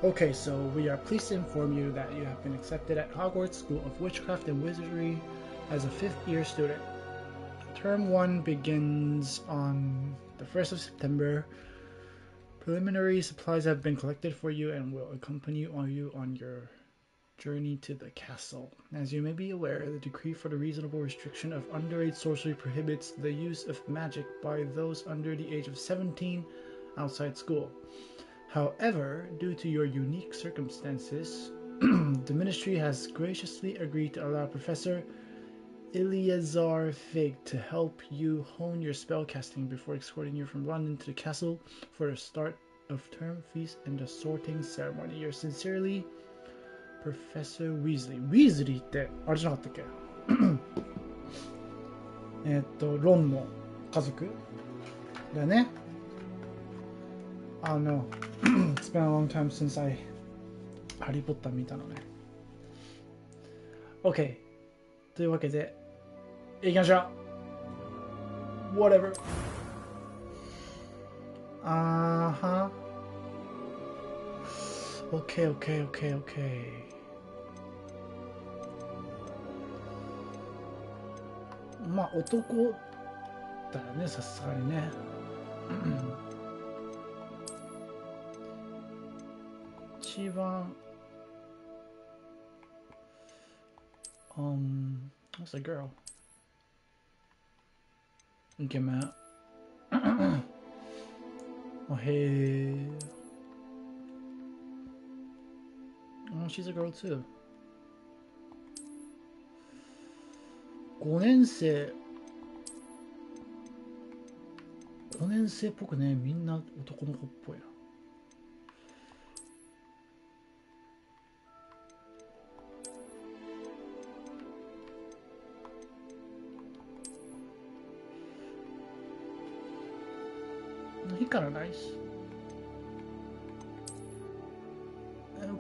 Okay, so we are pleased to inform you that you have been accepted at Hogwarts School of Witchcraft and Wizardry as a 5th-year student. Term 1 begins on the 1st of September. Preliminary supplies have been collected for you and will accompany you on your journey to the castle. As you may be aware, the decree for the reasonable restriction of underage sorcery prohibits the use of magic by those under the age of 17 outside school. However, due to your unique circumstances, the Ministry has graciously agreed to allow Professor Eleazar Fig to help you hone your spellcasting before escorting you from London to the castle for the start of term feast and the sorting ceremony. Yours sincerely, Professor Weasley. Weasley ってあれじゃなかったっけ？ロンの家族だよね。I don't know. It's been a long time since I ハリーポッター見たのね。OK。というわけで、行きましょう。Whatever. Okay. まあ、男だよね、さすがにね。一番what's the girl? イケメン。Oh, hey. Oh, she's a girl too. 5年生っぽくね、みんな男の子っぽいな。He kinda nice.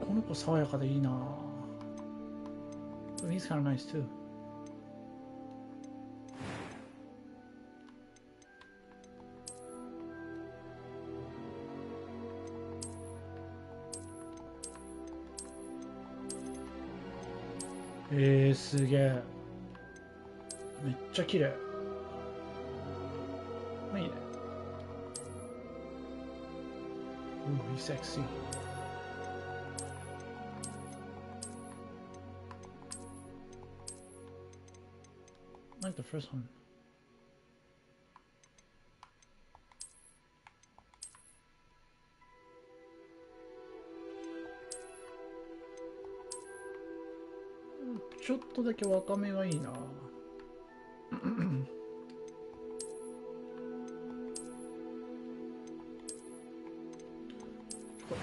この子爽やかでいいな。He's kinda nice too. すげえ。めっちゃ綺麗。いいね。Ooh, he's sexy. I like the first one. Just a little bit若めがいいな。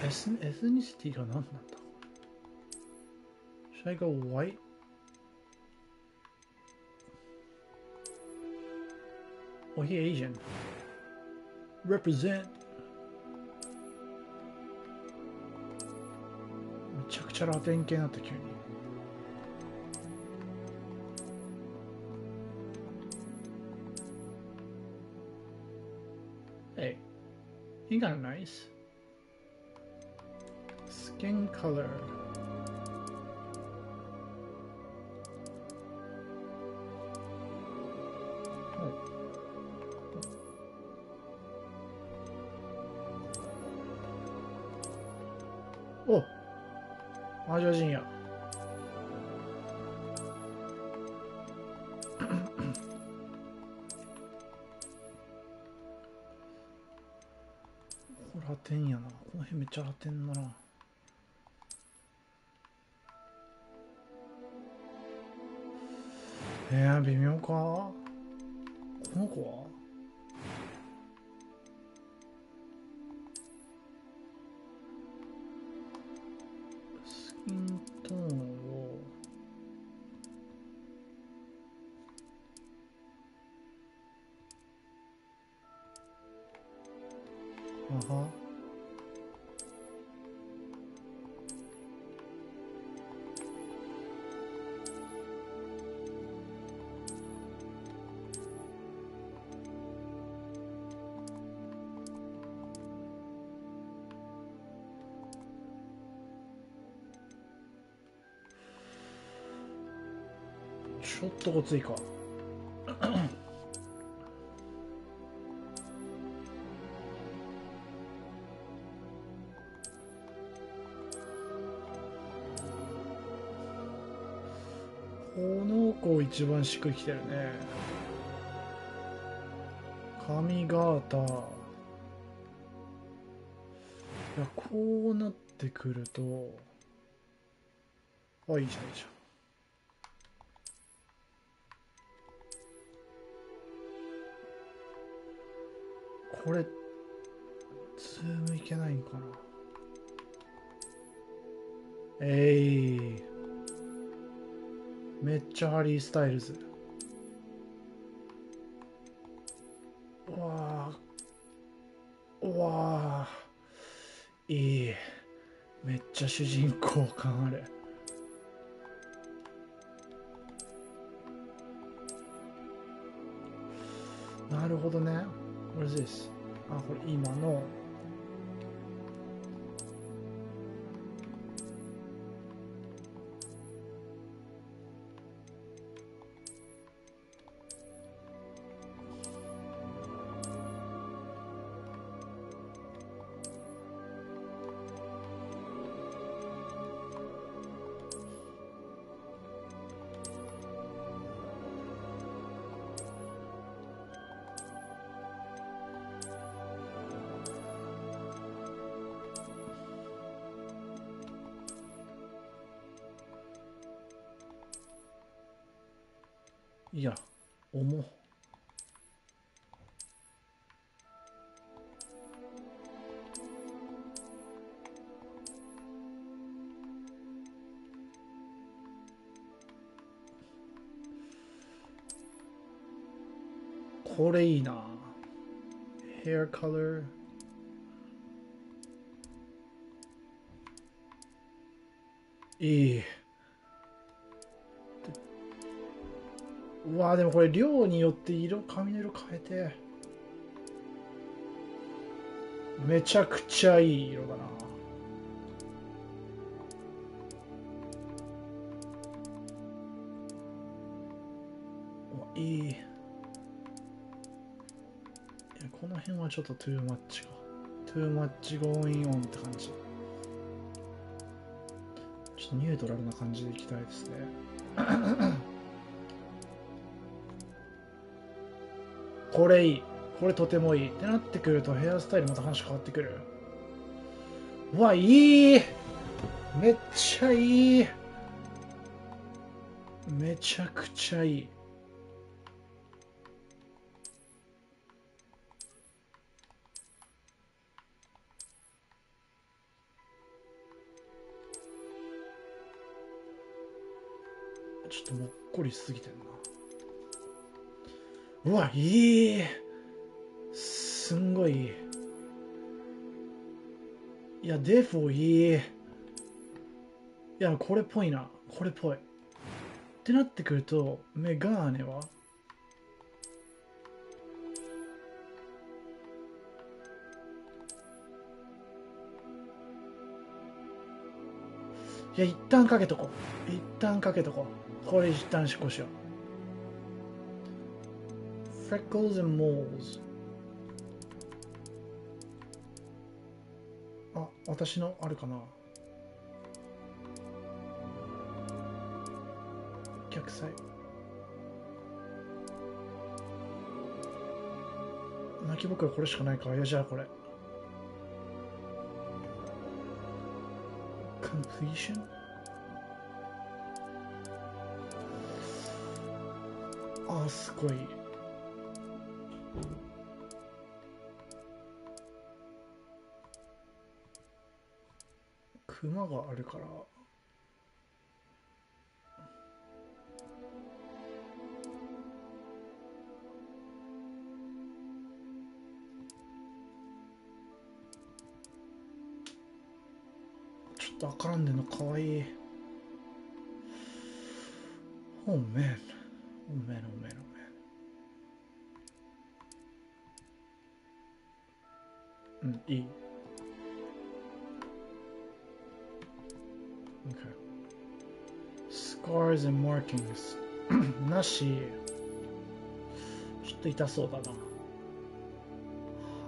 エスニシティが何なんだ？ Should I go white? Oh, he Asian. Represent. めちゃくちゃラテン系になった急に。Hey, he got nice. Skin color. Oh. アジア人や。ラテンやな。この辺めっちゃラテンだな。微妙か。この子はスキントーンをあはちょっとごついか。この子一番しっくりきてるね。髪型。いや、こうなってくると、あ、いいじゃん、いいじゃん。これ、ズームいけないんかな。めっちゃハリー・スタイルズ。うわー、うわー、いい。めっちゃ主人公感ある。なるほどね。What is this? あ、これ今の。いや、重っ。これいいな。Hair color。いい。うわー、でもこれ量によって髪の色変えて。めちゃくちゃいい色だな。いい。いや、この辺はちょっとトゥーマッチか。トゥーマッチゴーインオンって感じ。ちょっとニュートラルな感じでいきたいですね。これいい。これとてもいい。ってなってくるとヘアスタイルまた話変わってくる。うわ、いい。めっちゃいい。めちゃくちゃいい。ちょっともっこりしすぎてんな。うわ、いい。すんごいいい。いや、デフォいい。いや、これっぽいな。これっぽい。ってなってくると、メガーネはいや、一旦かけとこう。一旦かけとこう。これ一旦こうしよう。Freckles and moles。あ、私のあるかな。逆サイ。泣き袋これしかないか。いや、じゃあこれ。Completion？ あ、すごい。クマがあるから。ちょっと赤らんでんのかわいい。Oh man. Oh man, oh man, oh man. うん、いい。Okay. Scars and markings. なし。ちょっと痛そうだな。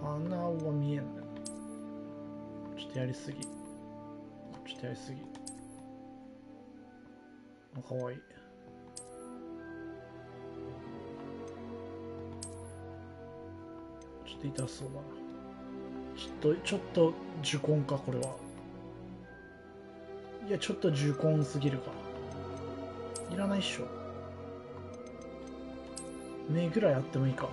鼻は見えない。ちょっとやりすぎ。ちょっとやりすぎ。あ、かわいい。ちょっと痛そうだな。ちょっと呪根か、これは。いや、ちょっと呪根すぎるか。いらないっしょ。目ぐらいあってもいいか。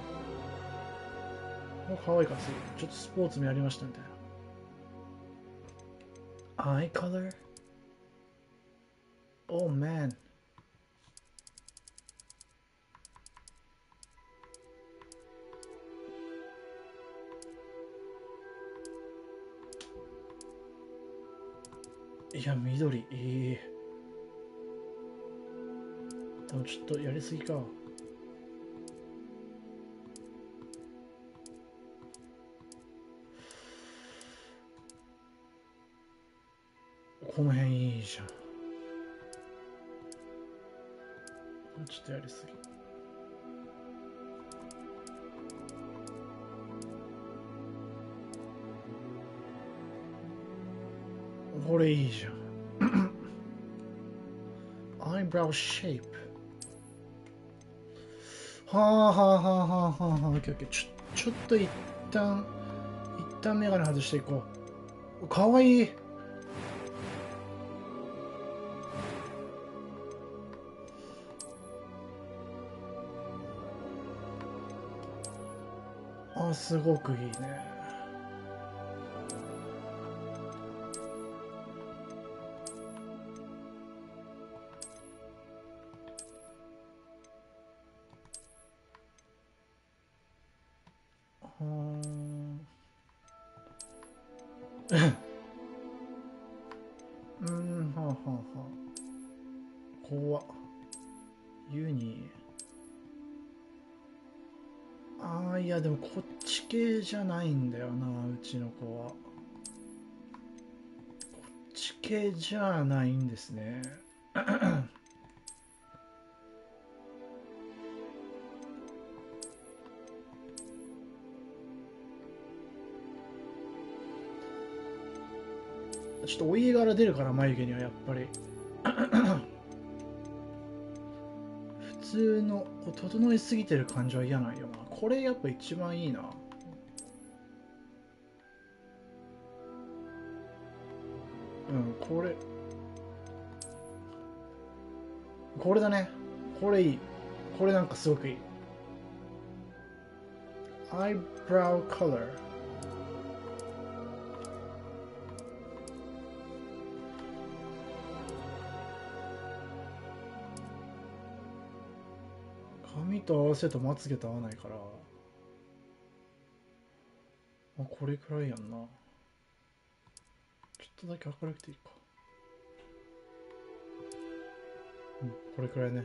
もう可愛いからすぐ。ちょっとスポーツもやりましたみたいな。アイカラー Oh man。いや、緑、でもちょっとやりすぎか。この辺いいじゃん。ちょっとやりすぎ。これいいじゃん。アイブラウシェイプ。はあはあはあはあはあはあ。オッケーオッケー。ちょっと一旦メガネ外していこう。かわいい。あ、すごくいいね。はあはあはあ。怖っ。ユニ。ああ、いやでもこっち系じゃないんだよな、うちの子は。こっち系じゃないんですね。ちょっとお家柄出るから、眉毛にはやっぱり。普通の整いすぎてる感じは嫌なんよな。これやっぱ一番いいな。うん、これだね。これいい。これなんかすごくいい。eyebrow color。髪と合わせるとまつげと合わないから。あ、これくらいやんな。ちょっとだけ明るくていいか。うん、これくらいね。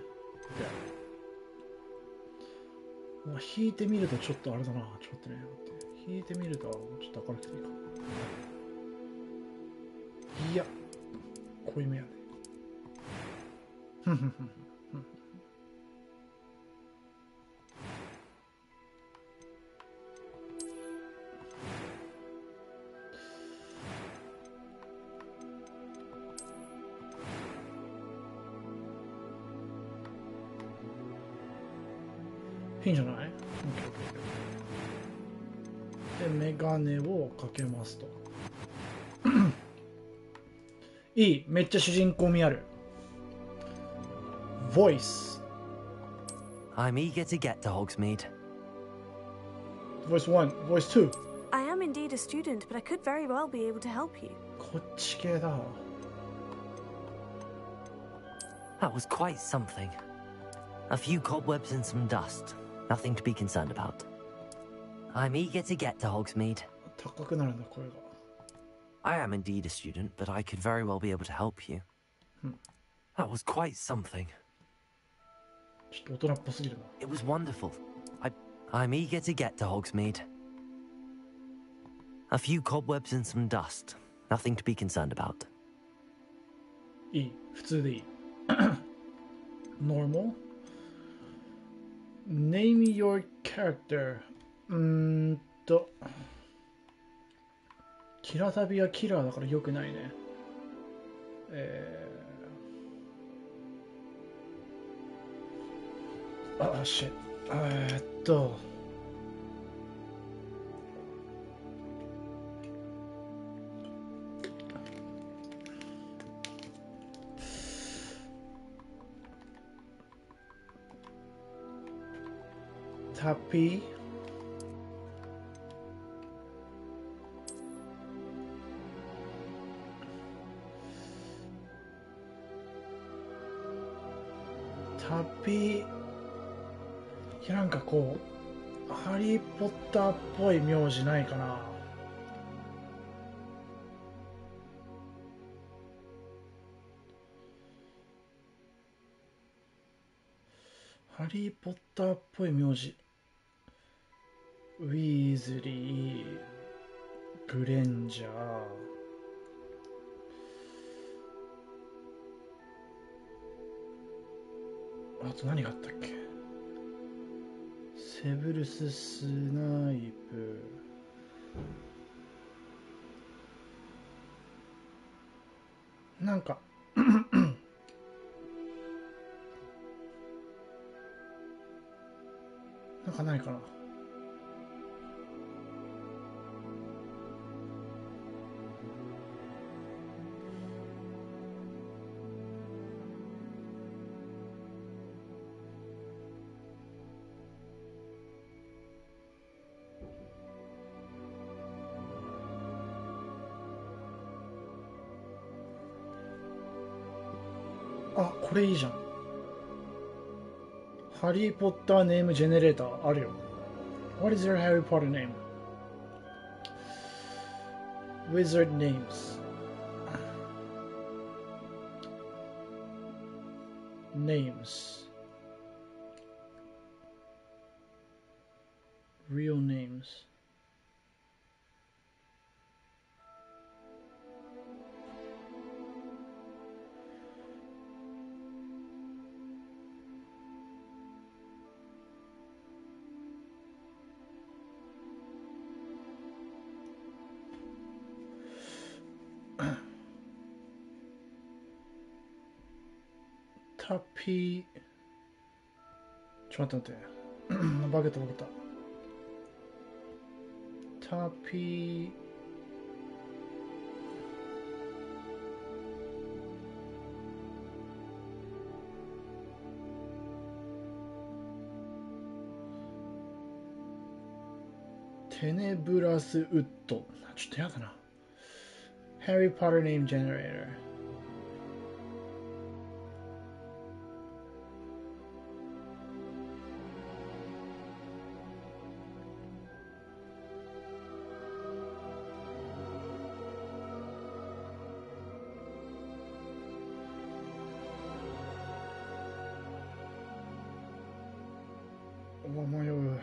まあ、引いてみるとちょっとあれだな。ちょっと待ってね。引いてみるとちょっと明るくていいか。いや、濃いめやね。ふんふんふんふん。いいんじゃない？で、メガネをかけますと。いい。めっちゃ主人公味ある。Voice. I'm eager to get to Hogsmeade. Voice 1. Voice 2. I am indeed a student, but I could very well be able to help you. こっち系だ。That was quite something. A few cobwebs and some dust. Nothing to be concerned about. I'm eager to get to Hogsmeade. 高くなるんだ、声が。I am indeed a student, but I could very well be able to help you. That was quite something. ちょっと大人っぽすぎるな。It was wonderful. I'm eager to get to Hogsmeade. A few cobwebs and some dust. Nothing to be concerned about. いい。普通でいい。Normal? Name your character. キラ旅はキラーだからよくないね。シェタピいや、なんかこうハリー・ポッターっぽい名字ないかな。ハリー・ポッターっぽい名字。ウィーズリー、グレンジャー、あと何があったっけ。セブルス・スナイプ、なんかなんかないかな。あ、これいいじゃん。ハリー・ポッターネームジェネレーターあるよ。What is your Harry Potter name? Wizard names. Names. Real names.タピー、ちょっと待ってバケットバケット。タピー、テネブラスウッド、ちょっとやだな。Harry Potter name generator。迷う。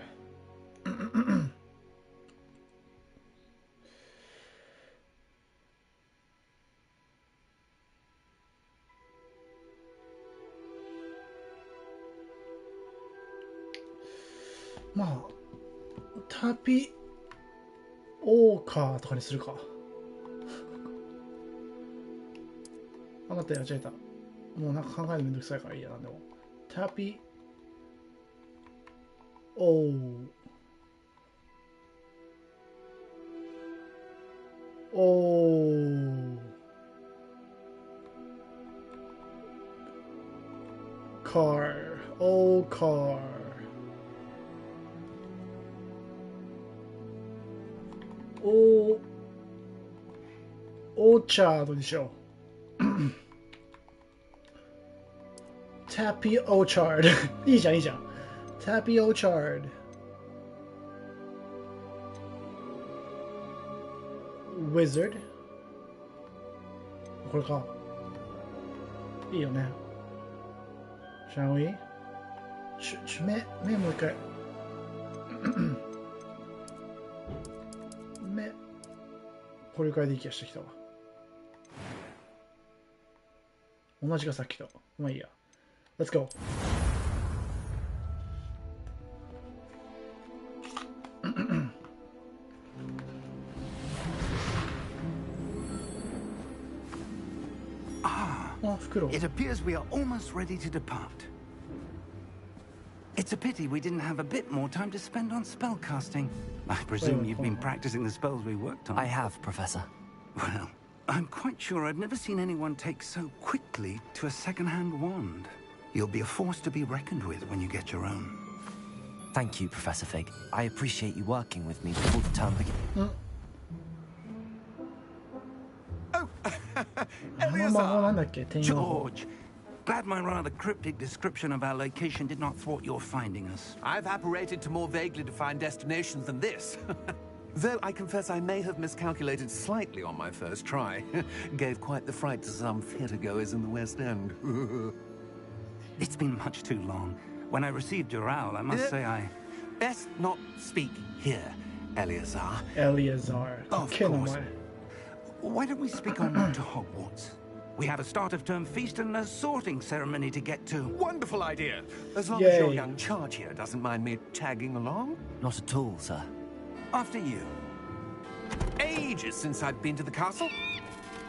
まあタピオーカーとかにするか。あ、待って、間違えた。もうなんか考えるのめんどくさいからいいや、なんでも。タピオーカー、オーカー、オーチャードにしよう。タピオーチャード。いいじゃんいいじゃん。タピオーチャード。Wizard。これか。いいよね。Shall we? 目もう一回。目。これくらいでいい気がしてきたわ。同じがさっきと。まあいいや。Let's go. Ah, あ、袋。 it appears we are almost ready to depart. It's a pity we didn't have a bit more time to spend on spellcasting. I presume you've been practicing the spells we worked on. I have, Professor. Well, I'm quite sure I've never seen anyone take so quickly to a second-hand wand. You'll be a force to be reckoned with when you get your own. Thank you, Professor Fig. I appreciate you working with me before the term begins. Oh, あの魔法なんだっけ、天魔法。 George. Glad my rather cryptic description of our location did not thwart your finding us. I've apparated to more vaguely defined destinations than this. Though I confess I may have miscalculated slightly on my first try. Gave quite the fright to some theatregoers in the West End. It's been much too long. When I received your owl, I must say I... Best not speak here, Eleazar. Eleazar. Of Okay, course. 名前。 Why don't we speak en route to Hogwarts? We have a start-of-term feast and a sorting ceremony to get to. Wonderful idea. As long as your Yay. young charge here doesn't mind me tagging along. Not at all, sir. After you. Ages since I've been to the castle.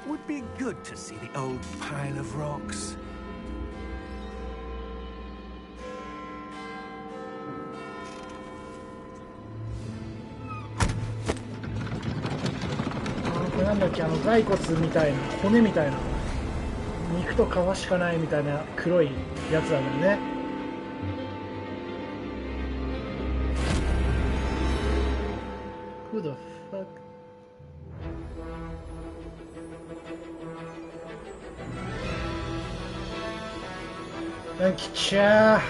Would be good to see the old pile of rocks. これなんだっけ、骸骨みたいな、骨みたいな、肉と皮しかないみたいな黒いやつなんだよね。Who the fuck? Thank you, cha.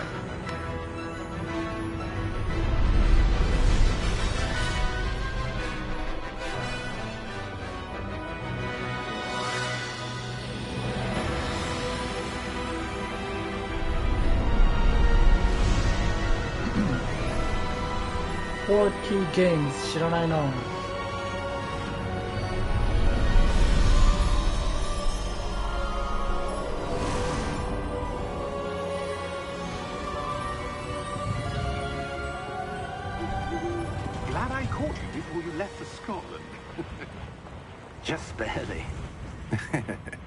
Key Games 知らないな。Glad I caught you before you left for Scotland. Just barely.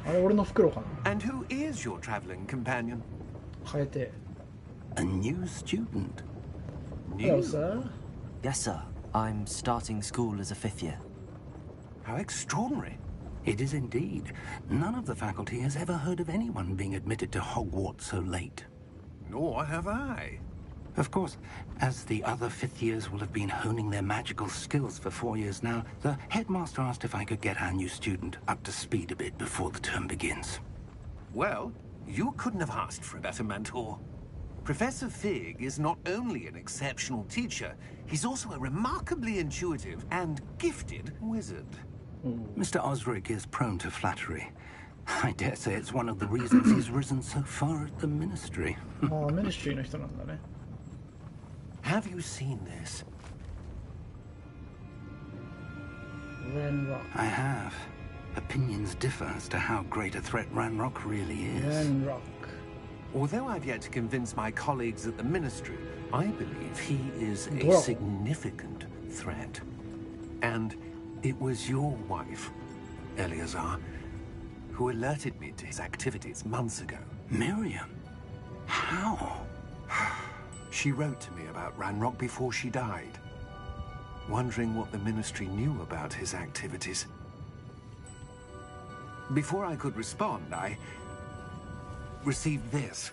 あれ俺の袋かな。 And who is your traveling companion? 変えて。 A new student. Hello, sir. Yes, sir. I'm starting school as a 5th year. How extraordinary. It is indeed. None of the faculty has ever heard of anyone being admitted to Hogwarts so late. Nor have I. Of course, as the other 5th years will have been honing their magical skills for 4 years now, the headmaster asked if I could get our new student up to speed a bit before the term begins. Well, you couldn't have asked for a better mentor. Professor Fig is not only an exceptional teacher, he's also a remarkably intuitive and gifted wizard. Mr. Osric is prone to flattery. I dare say it's one of the reasons he's risen so far at the Ministry. ああ、ミニストリーの人なんだね。 Have you seen this? Ranrock. I have. Opinions differ as to how great a threat Ranrock really is. Ranrock. Although I've yet to convince my colleagues at the Ministry, I believe he is a Wow. significant threat. And it was your wife, Eleazar, who alerted me to his activities months ago. Miriam? How? She wrote to me about Ranrock before she died, wondering what the Ministry knew about his activities. Before I could respond, I received this.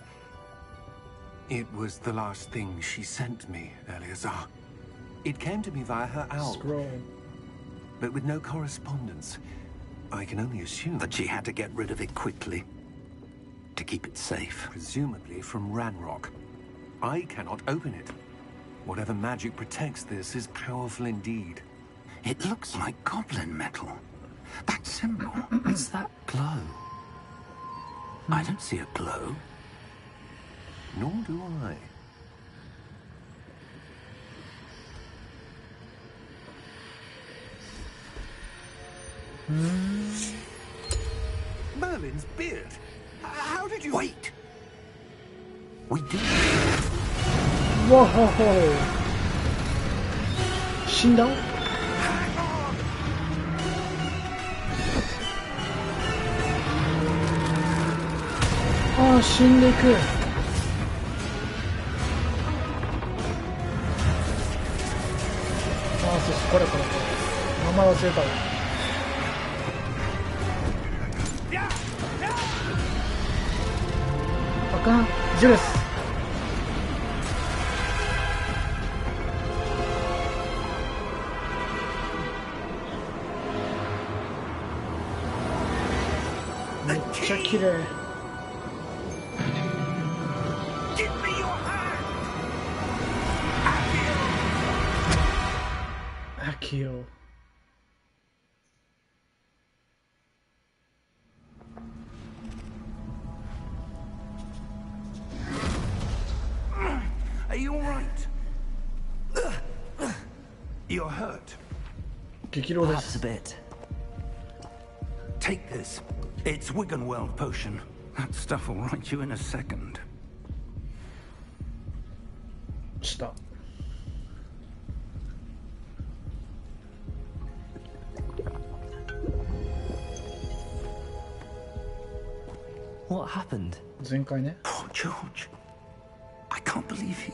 It was the last thing she sent me, Eleazar. It came to me via her owl, Scroll. but with no correspondence. I can only assume That she had to get rid of it quickly. To keep it safe. presumably from Ranrock. I cannot open it. Whatever magic protects this is powerful indeed. It looks like goblin metal. That symbol. What's that glow? I don't see a glow. Nor do I. Merlin's beard. How did you... Wait! We did. Whoa! 死んだ？ Hang on! ああ、死んでいく。ああ、そうそう、これ。名前忘れたわ。あかん、ジュレス。めっちゃ綺麗。アキオ。Are you all right? You're hurt. 激浪で Perhaps す。 a bit. Take this. It's Wiggenweld potion. That stuff will right you in a second. した。What happened? 前回ね。 Poor George. I can't believe he...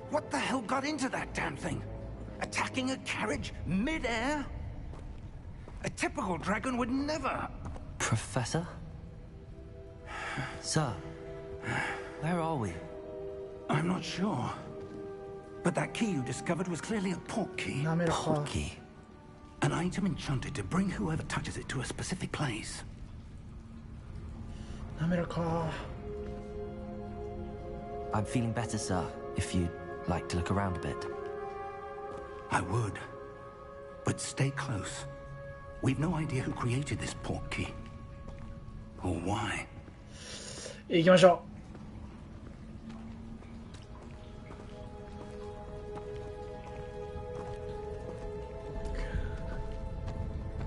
What the hell got into that damn thing? Attacking a carriage mid-air? A typical dragon would never... Professor? Sir, where are we? I'm not sure. But that key you discovered was clearly a port key. 滑らか。 Porky. An item enchanted to bring whoever touches it to a specific place. 滑らか。 I'm feeling better, sir, if you'd like to look around a bit. I would. But stay close. We've no idea who created this port key. Or why. 行きましょ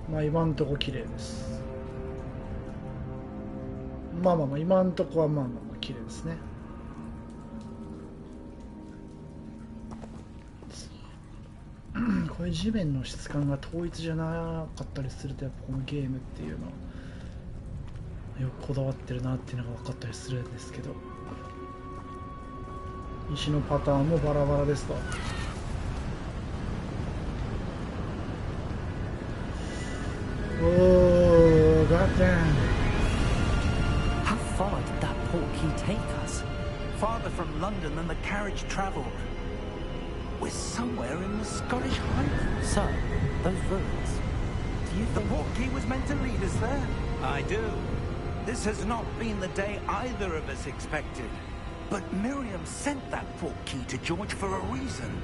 う。まあ今んとこ綺麗です。まあ今んとこはまあ綺麗ですね。こういう地面の質感が統一じゃなかったりすると、やっぱこのゲームっていうのはよくこだわってるなっていうのが分かったりするんですけど、石のパターンもバラバラですと。おー、ガッテン。 How far did that portkey take us? Farther from London than the carriage travelled. We're somewhere in the Scottish Highlands. Sir, those ruins. Do you The think... port key was meant to lead us there. I do. This has not been the day either of us expected. But Miriam sent that port key to George for a reason.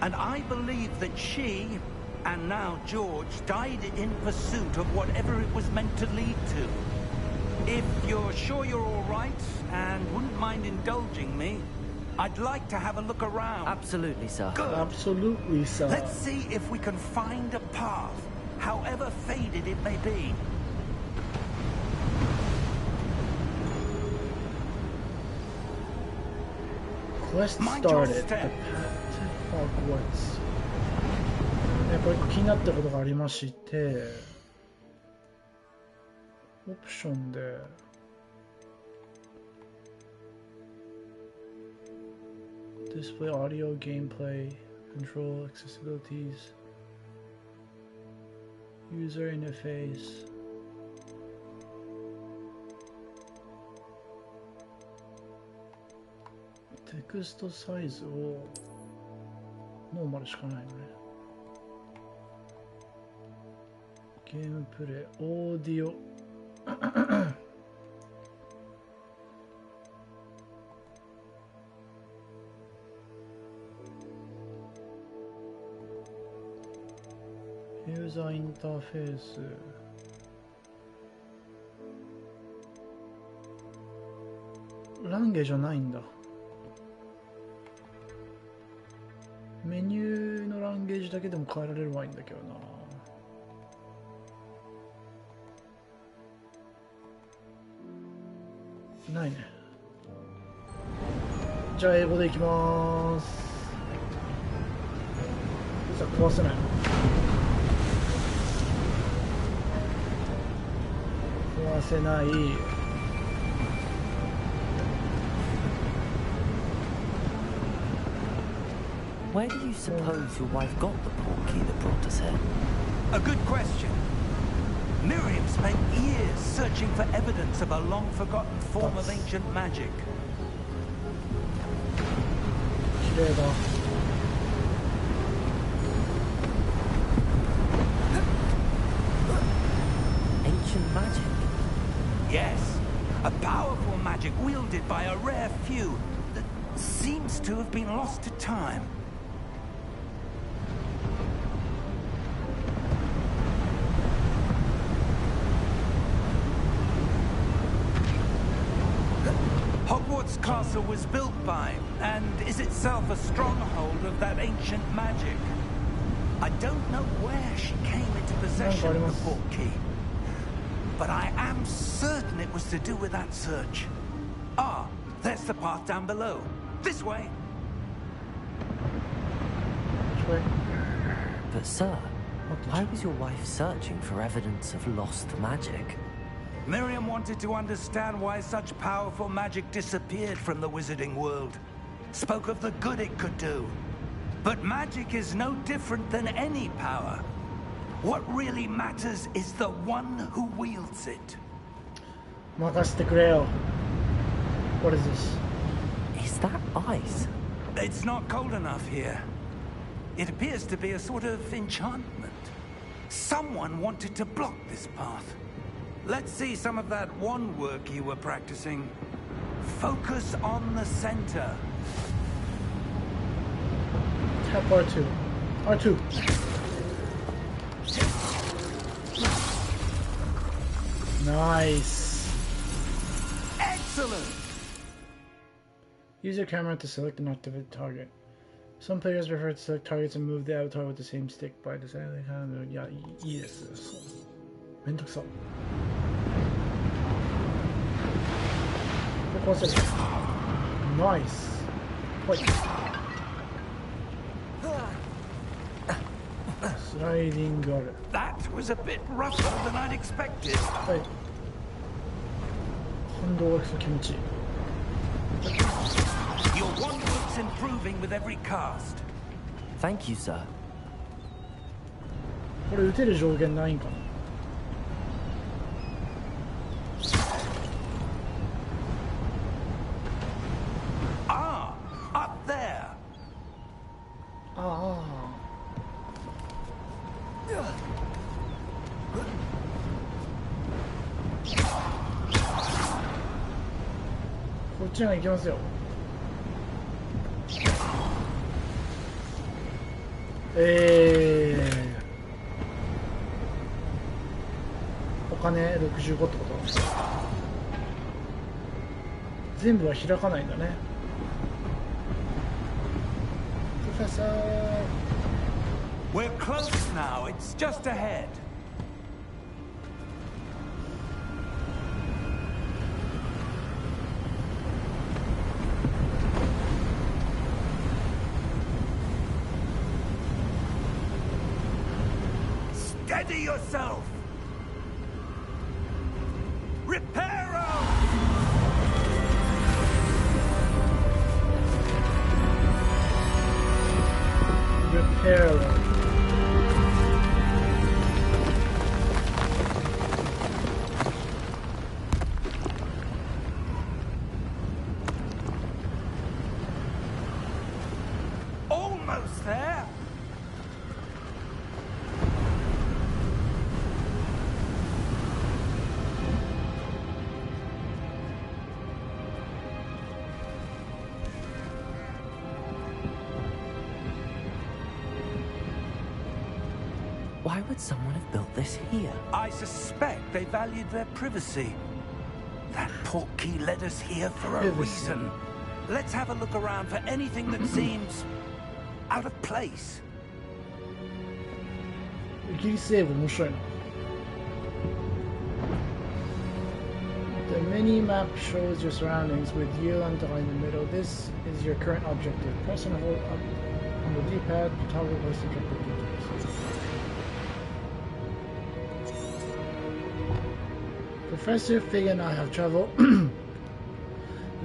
And I believe that she, and now George, died in pursuit of whatever it was meant to lead to. If you're sure you're all right, and wouldn't mind indulging me, I'd like to have a look around. Absolutely, sir. Good. Absolutely, sir. Let's see if we can find a path, however faded it may be. Quest Mind your started. The step. path to Hogwarts. これ気になったことがありまして、オプションでDisplay audio, gameplay, control, accessibilities, user interface. テクストサイズをノーマルしかないのね。ゲームプレイ、オーディオ。ユーザーインターフェース。ランゲじゃないんだ。メニューのランゲージだけでも変えられればいいんだけどな。ないね。じゃあ英語でいきまーす。じゃあ壊せないの。壊せない。Where do you suppose your wife got the portkey that brought us here? A good question. Miriam spent years searching for evidence of a long-forgotten form of ancient magic. Ancient magic? Yes, a powerful magic wielded by a rare few that seems to have been lost to time. Hogwarts Castle was built by, and is itself a stronghold of that ancient magic. I don't know where she came into possession of the portkey, but I am certain it was to do with that search. Ah, there's the path down below. This way. But sir, why was your wife searching for evidence of lost magic? Miriam wanted to understand why such powerful magic disappeared from the wizarding world. Spoke of the good it could do. But magic is no different than any power. What really matters is the one who wields it. What is this? Is that ice? It's not cold enough here. It appears to be a sort of enchantment. Someone wanted to block this path. Let's see some of that wand work you were practicing. Focus on the center. Tap R2. R2. Nice. Excellent. Use your camera to select and activate the target. Some players prefer to select targets and move the avatar with the same stick by deciding how to... Yeah, yes. Nice. Wait. Sliding guard. That was a bit rougher than I'd expected. Wait. Your wand work's improving with every cast. Thank you, sir. これ打てる上限ないんかな Up there. ああ。こっちが行きますよ。お金65ってこと？全部は開かないんだね。Professor. We're close now. It's just ahead. Steady yourself. Reparo. Reparo. Almost there. Why would someone have built this here? I suspect they valued their privacy. That portkey led us here for a reason. Let's have a look around for anything that seems out of place. イギリス英語面白いな。The mini-map shows your surroundings with you on the middle. This is your current objective. Press and hold up on the D-pad to toggle close to get the details. Professor Fig and I have traveled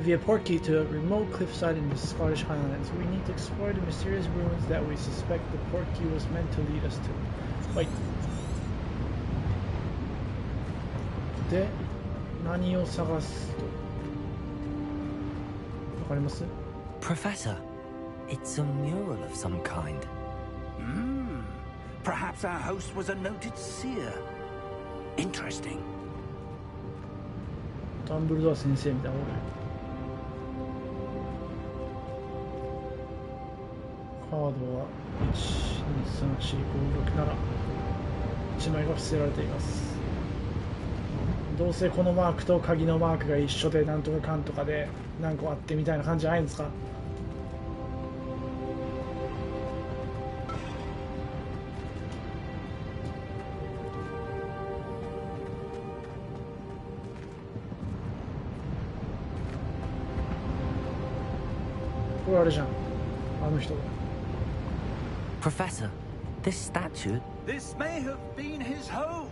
via portkey to a remote cliffside in the Scottish Highlands. We need to explore the mysterious ruins that we suspect the portkey was meant to lead us to. Wait. で、何を探すと？わかります？ Professor, it's a mural of some kind. Perhaps our host was a noted seer. Interesting. ダンブルドア先生みたいな俺。カードは1,2,3,4,5,6,7 1枚が伏せられています。どうせこのマークと鍵のマークが一緒でなんとかかんとかで何個あってみたいな感じじゃないんですか？これあれじゃん、あの人だ。 Professor, this statue... This may have been his home.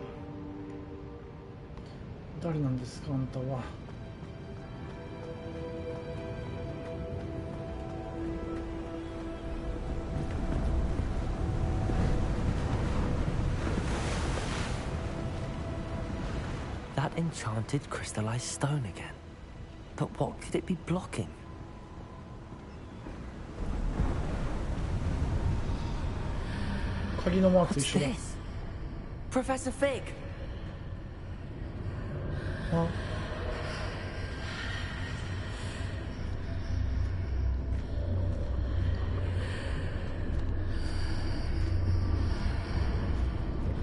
誰なんですかあんたは。That enchanted crystallized stone again. But what could it be blocking? 鍵のマークと What's 一緒だ。 this? Professor Fig! あ、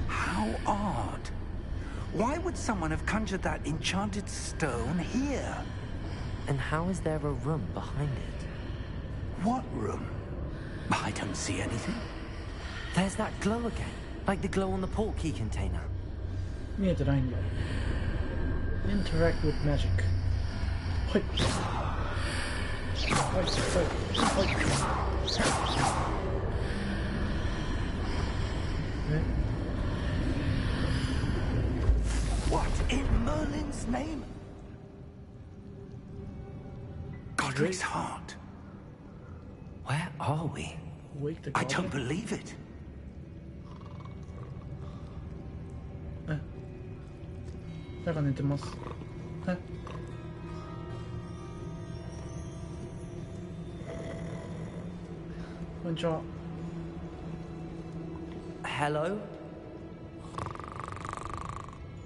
How odd. Why would someone have conjured that enchanted stone here? And how is there a room behind it? What room? I don't see anything. There's that glow again, like the glow on the portkey container. 見えてないんだ。Interact with magic. はい。はいはいはい。え？ What in Merlin's name? Godric's heart. Where are we? Wake the I goblin? don't believe it. え？誰か寝てます。え？ こんにちは。 Hello?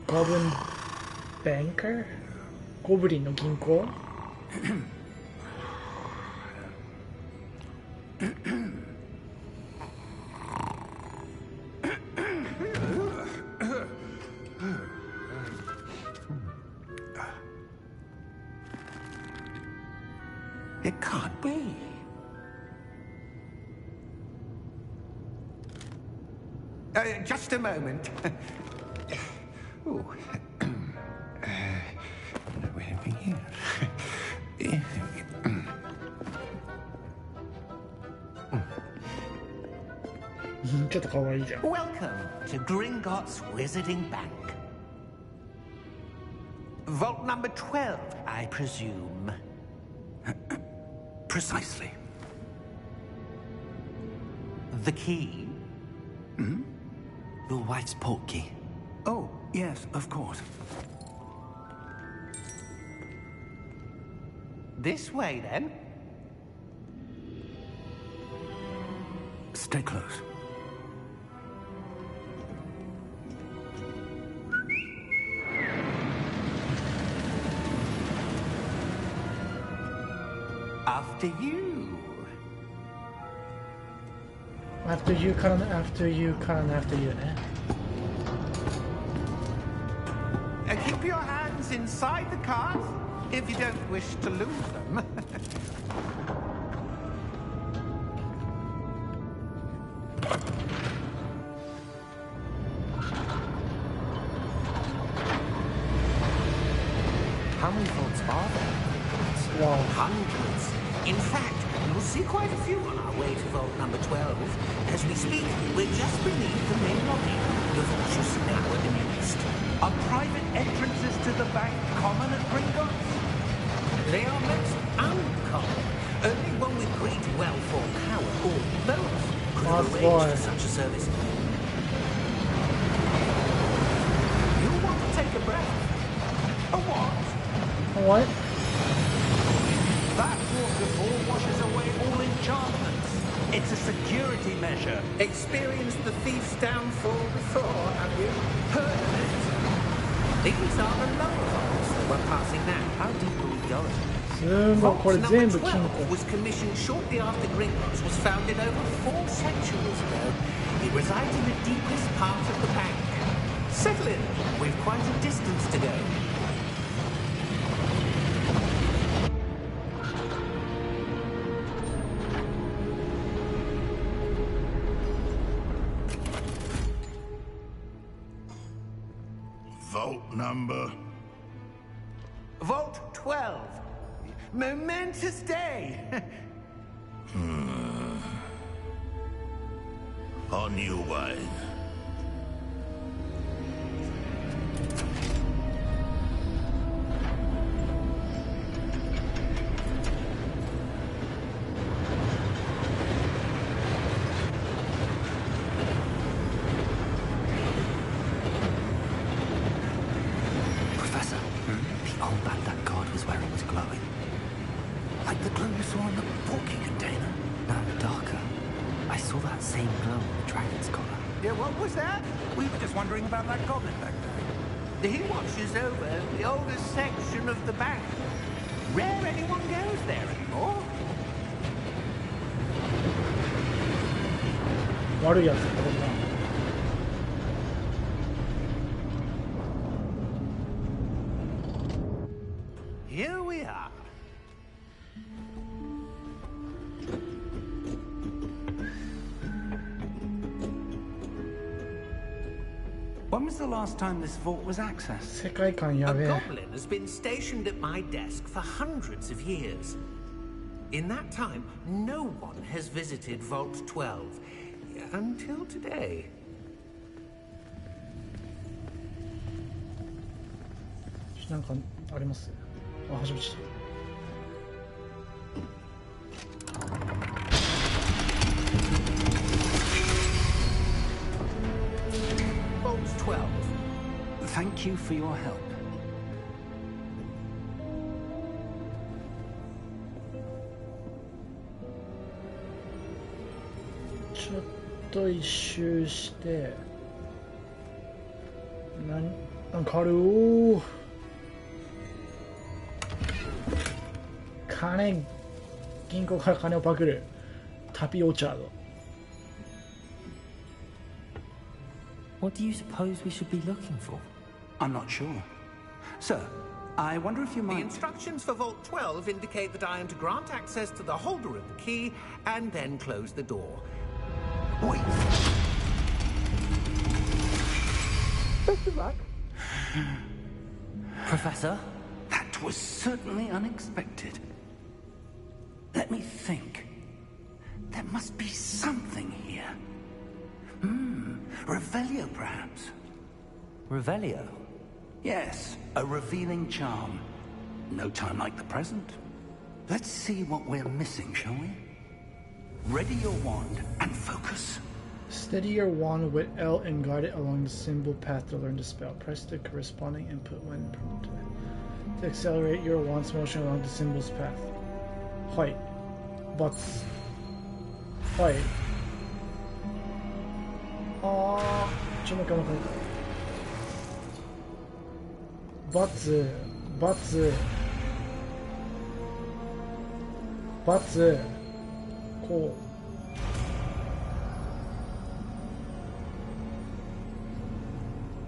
Goblin Banker? ゴブリンの銀行? It can't be. Just a moment. Oh. Where are we here? ちょっと可愛いじゃん。 Welcome to Gringotts Wizarding Bank. Vault number 12, I presume. Precisely. The key? Your wife's portkey. Oh, yes, of course. This way, then. Stay close. After you. After you からの After you からの After you ね。 Keep your hands inside the cart if you don't wish to lose them. How many vaults are there? Wow. Hundreds. In fact, you'll see quite a few on our way to vault number 12. As we speak, we're just beneath the main lobby. The vault you see now at the nearest. Are private entrances to the bank common at Gringotts? They are most uncommon. Only one with great wealth or power, or both, could have arranged for such a service. You want to take a breath? A what? A what? That waterfall washes away all enchantments. It's a security measure. Experienced the thief's downfall before, have you? Heard of it? These are the lower vaults that we're passing now. How deep are we going? Vault number 12 was commissioned shortly after Gringotts was founded over 4 centuries ago. It resides in the deepest part of the bank. Settle in. We've quite a distance to go. Vault number? Vault 12. Momentous day. On your way. Professor, the old band that God was wearing was glowing. Like the glow you saw in the porky container? No, darker. I saw that same glow on the dragon's collar. Yeah, what was that? We were just wondering about that goblin back there. He watches over the oldest section of the bank. Rare anyone goes there anymore. Whatやつこれな。Here we are. When was the last time this vault was accessed? 世界観や A べえ。 goblin has been stationed at my desk for hundreds of years. In that time, no one has visited Vault 12 until today. なんかあります？あ、初めてした。Vault 12. Thank you for your help. ちょっと一周してなんかあるお銀行から金をパクるタピオチャード What do you suppose we should be looking for? I'm not sure. Sir, I wonder if you The might... instructions for Vault 12 indicate that I am to grant access to the holder of the key and then close the door. Wait. Best of luck. Professor? That was certainly unexpected. Let me think. There must be something here. Revelio, perhaps? Revelio? Yes, a revealing charm. No time like the present. Let's see what we're missing, shall we? Ready your wand and focus. Steady your wand with L and guide it along the symbol path to learn the spell. Press the corresponding input when prompted to accelerate your wand's motion along the symbol's path. はい。バツ。はい。ちょっと待って。バツ。バツ。バツ。こ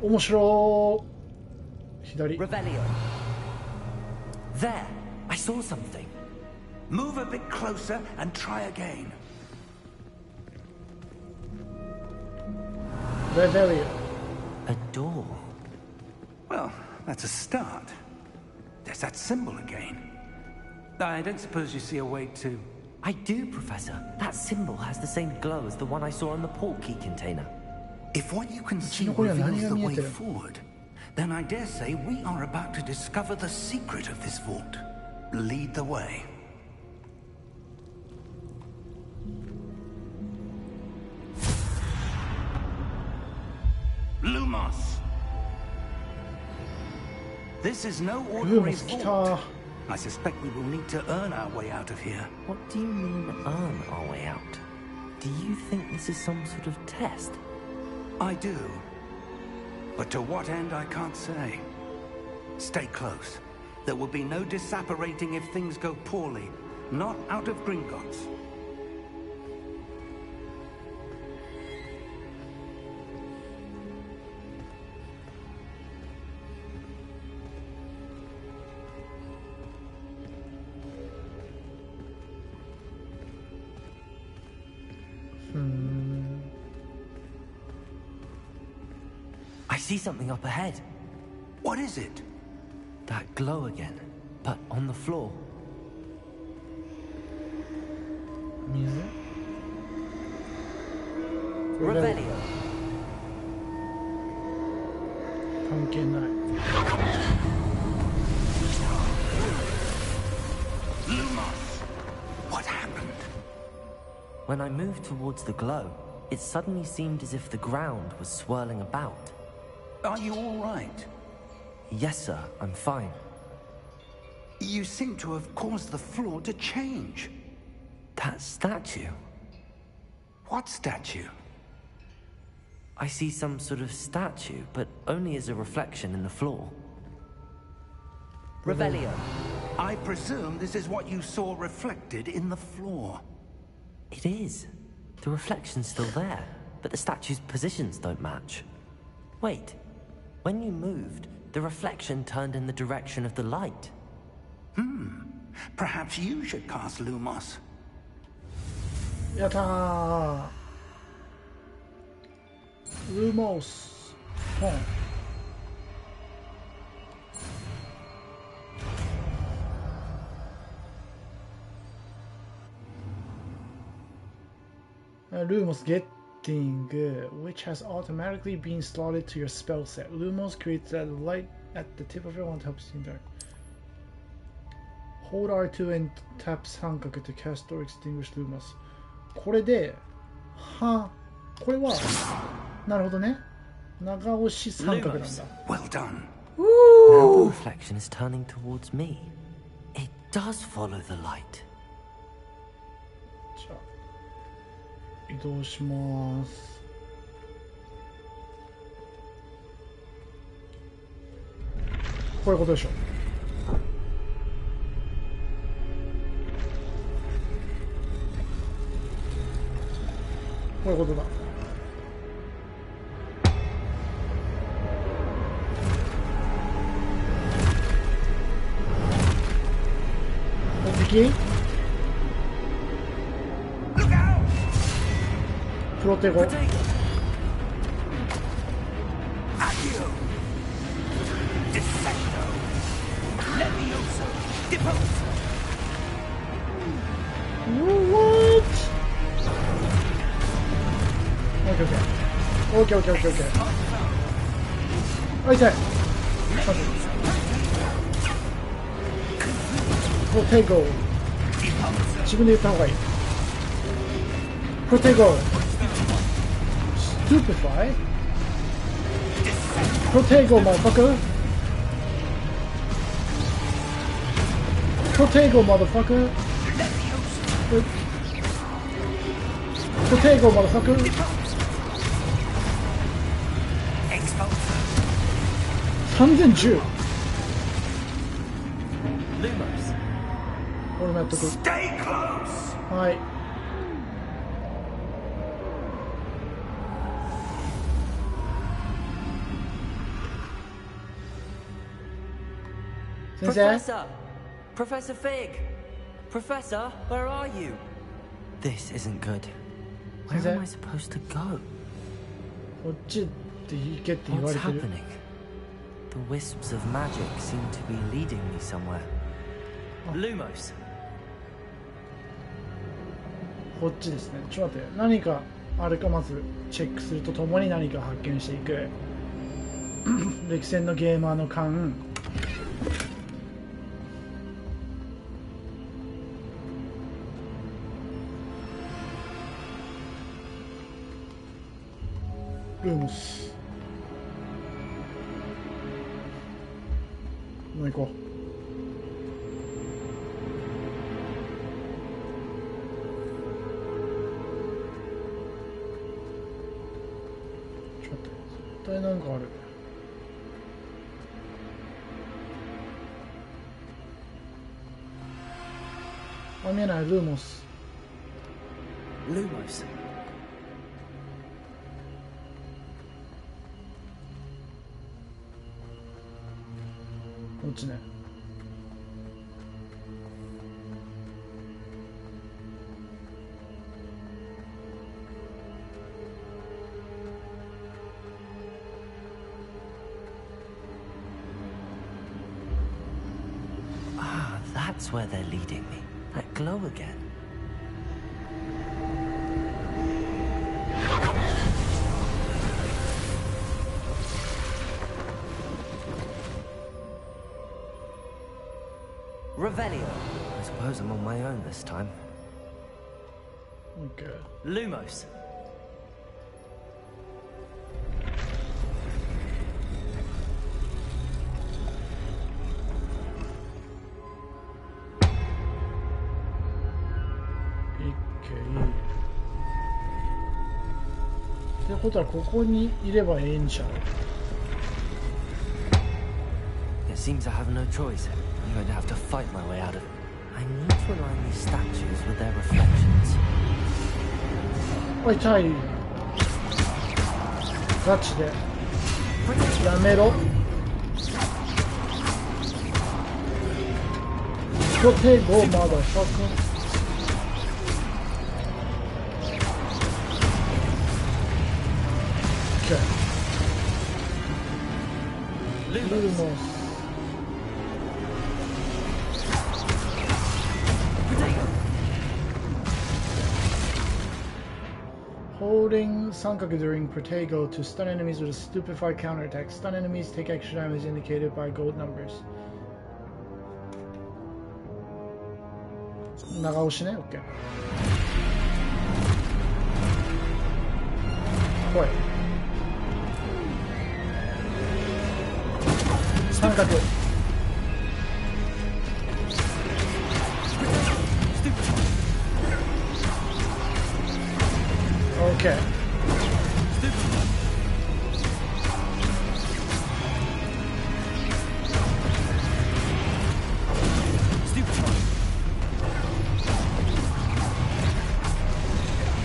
う。面白い。左。Revelio. There! I saw something. Move a bit closer and try again. Revelio. A door. Well, that's a start. There's that symbol again. I don't suppose you see a way to... I do, Professor. That symbol has the same glow as the one I saw in the port key container. If what you can see reveals the way forward, then I dare say we are about to discover the secret of this vault. lead the way. Lumos! This is no ordinary vault. I suspect we will need to earn our way out of here. What do you mean, earn our way out? Do you think this is some sort of test? I do. But to what end, I can't say. Stay close. There will be no disapparating if things go poorly. Not out of Gringotts. I see something up ahead. What is it? That glow again, but on the floor. Music? Revelio. 関係ない。Lumos! What happened? When I moved towards the glow, it suddenly seemed as if the ground was swirling about. Are you all right? Yes, sir, I'm fine. You seem to have caused the floor to change. That statue. What statue? I see some sort of statue, but only as a reflection in the floor. Revelio. I presume this is what you saw reflected in the floor. It is. The reflection's still there, but the statue's positions don't match. Wait. When you moved, the reflection turned in the direction of the light. Perhaps you should cast Lumos. やったー。ルーモス。Lumos getting, which has automatically been slotted to your spell set. Lumos creates a light at the tip of your wand to help you see dark. Hold R2 and tap 三角 to cast or extinguish Lumos. これで、これは、なるほどね。長押し三角なんだ。Well done. Now the reflection is turning towards me. It does follow the light. じゃあ、移動します。こういうことでしょ。こういうことだ。敵？プロテゴ。オッケー。あ、痛い。プロテゴ。自分で言った方がいい。プロテゴ。Stupefy? Protego, motherfucker! Protego, motherfucker! Protego, motherfucker! 3010! 俺もやっとく。はい。Professor! Professor Fig! Professor, where are you? This isn't good. Where am I supposed to go? こっちって行けって言わ What's れてる。 happening? The wisps of magic seem to be leading me somewhere. Lumos. こっちですね。ちょっと待って。何かあるかまずチェックするとともに何か発見していく。歴戦のゲーマーの勘。ルーモス。もう行こう。ちょっと待って、絶対なんかある。あ、見えない。ルーモス。Lumos. こっちね。Ah, that's where they're leading me. That glow again. Revelio. I suppose I'm on my own this time. Okay. Lumos. Okay. ってことはここにいればええんちゃう。 It seems I have no choice. I'm going to have to fight my way out of it. I need to align these statues with their reflections. おい、痛い。ガチで。やめろ。ポテゴまだファク。ルーモス。Holding 三角 during Protego to stun enemies with a stupefy counterattack. Stun enemies take extra damage indicated by gold numbers. 長押しね、OK。来い。三角。OK。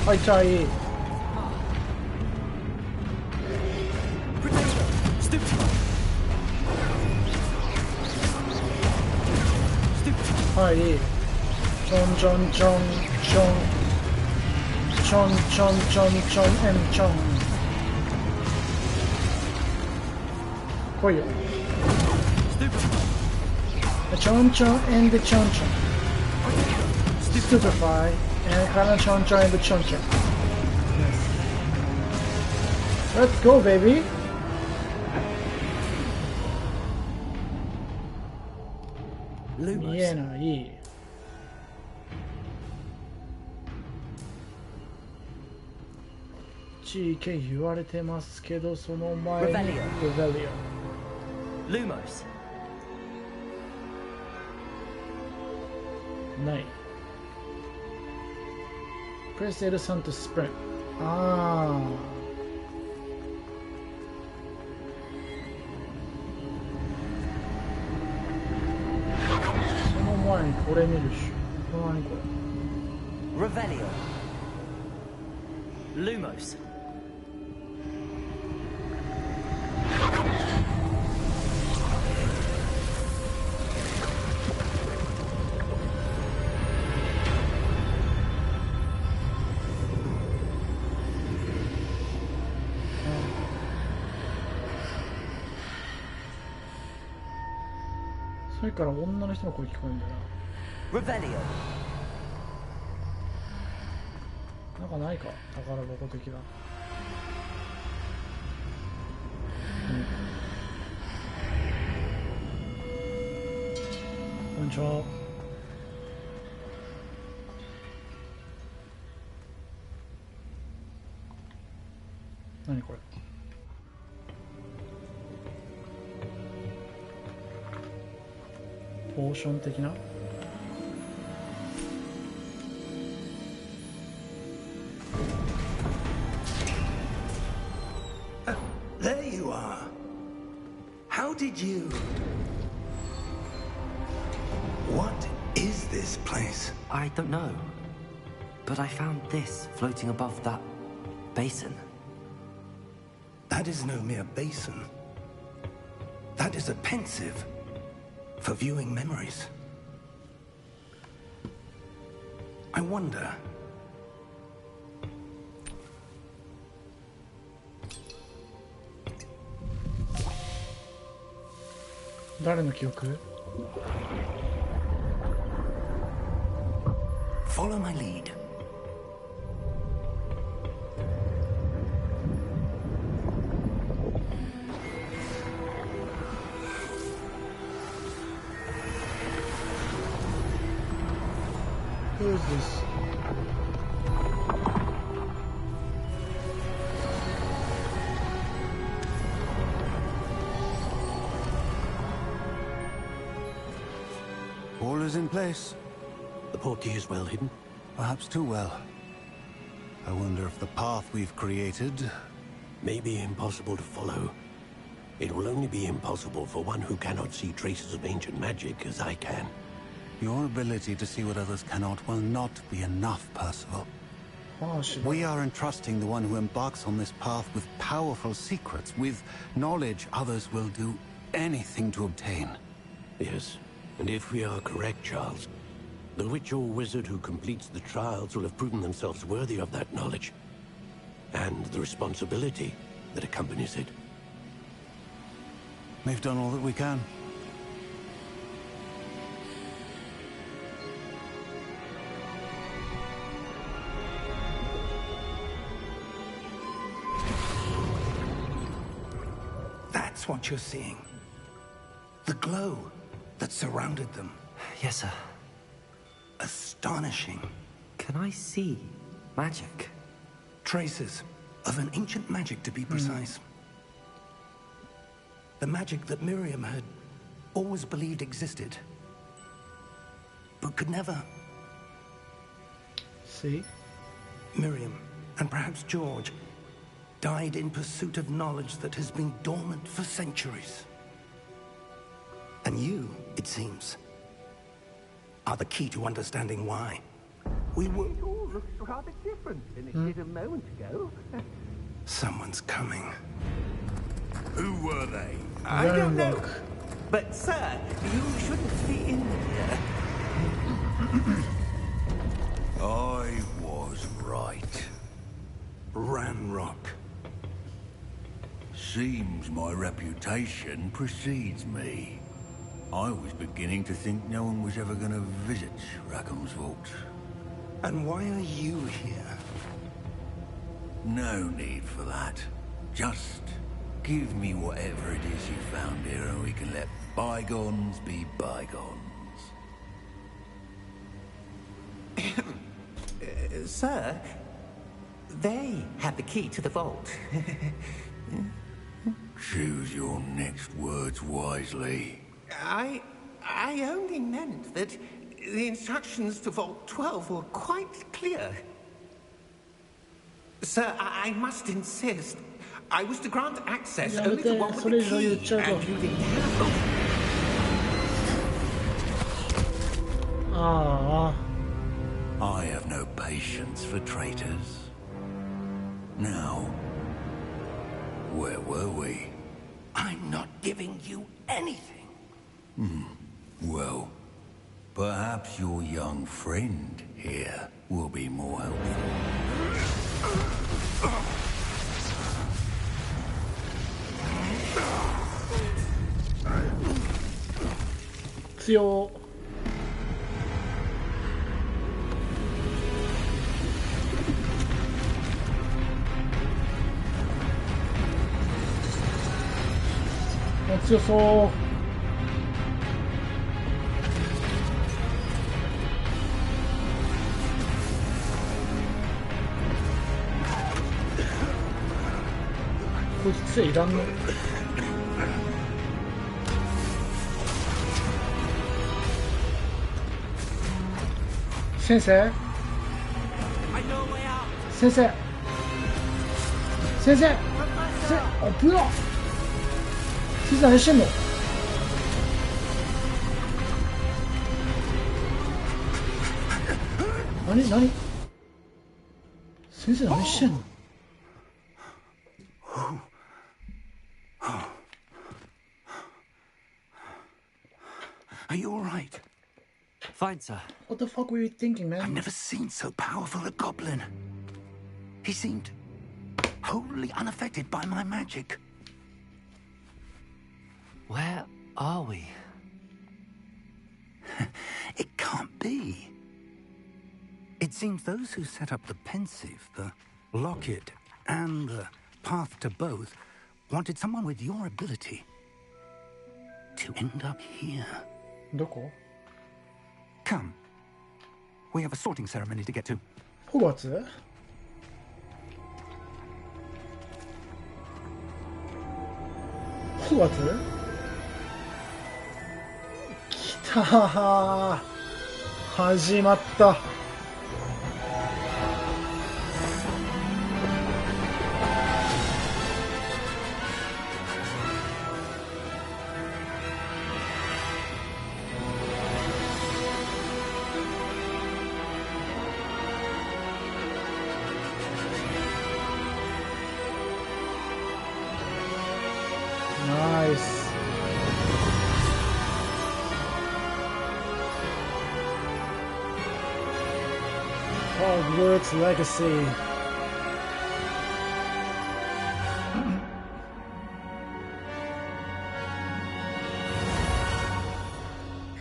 はい、痛い。はい、ちょんちょんちょんちょんちょんちょんちょんちょんエンちょん。来いよ。ちょんちょんエンでちょんちょん。Stupefy and からちょんちょんエンでちょんちょん。Let's go, baby! 見えない。GK 言われてますけど、その前に Revelio. Lumos. ない。Press L3 to sprint。ああ。その前にこれ見るし。何これ。Revelio. Lumos. それから女の人の声聞こえるんだよRevelio. な。なんかないか、宝箱的な。こんにちは。何これ。ポーション的な。There you are. How did you... What is this place? I don't know. But I found this floating above that basin. That is no mere basin. That is a pensive for viewing memories. I wonder...誰の記憶？ Follow my lead. Who is this? All is in place. The portkey is well hidden. Perhaps too well. I wonder if the path we've created... May be impossible to follow. It will only be impossible for one who cannot see traces of ancient magic as I can. Your ability to see what others cannot will not be enough, Percival. We are entrusting the one who embarks on this path with powerful secrets, with knowledge others will do anything to obtain. Yes, and if we are correct, Charles, the witch or wizard who completes the trials will have proven themselves worthy of that knowledge, and the responsibility that accompanies it. We've done all that we can. That's what you're seeing. The glow that surrounded them. Yes, sir. Astonishing. Can I see magic? Traces of an ancient magic, to be precise. The magic that Miriam had always believed existed, but could never. See? Miriam, and perhaps George, died in pursuit of knowledge that has been dormant for centuries. And you, it seems, are the key to understanding why. We were... It all looks rather different than it did a moment ago. Someone's coming. Who were they? I don't know. But, sir, you shouldn't be in here. I was right. Ranrock. Seems my reputation precedes me. I was beginning to think no one was ever going to visit Rackham's vault. And why are you here? No need for that. Just give me whatever it is you found here and we can let bygones be bygones. Sir, they had the key to the vault. Choose your next words wisely. I only meant that the instructions to Vault 12 were quite clear. Sir, I must insist. I was to grant access only to one with the key, and you didn't have I have no patience for traitors. Now, where were we? I'm not giving you anything. Well, perhaps your young friend here will be more helpful.強。強そう。こいつ杖いらんの。先生先生先生あ、ぶな先生何してんの？何先生何してんの？ Are you all right? Fine, sir. What the fuck were you thinking, man? I've never seen so powerful a goblin. He seemed wholly unaffected by my magic. Where are we? It can't be. It seems those who set up the pensive, the locket, and the path to both wanted someone with your ability to end up here. どこ？ Come. We have a sorting ceremony to get to. ホグワーツ？ホグワーツ？来たー。始まった。Nice. Hogwarts Legacy.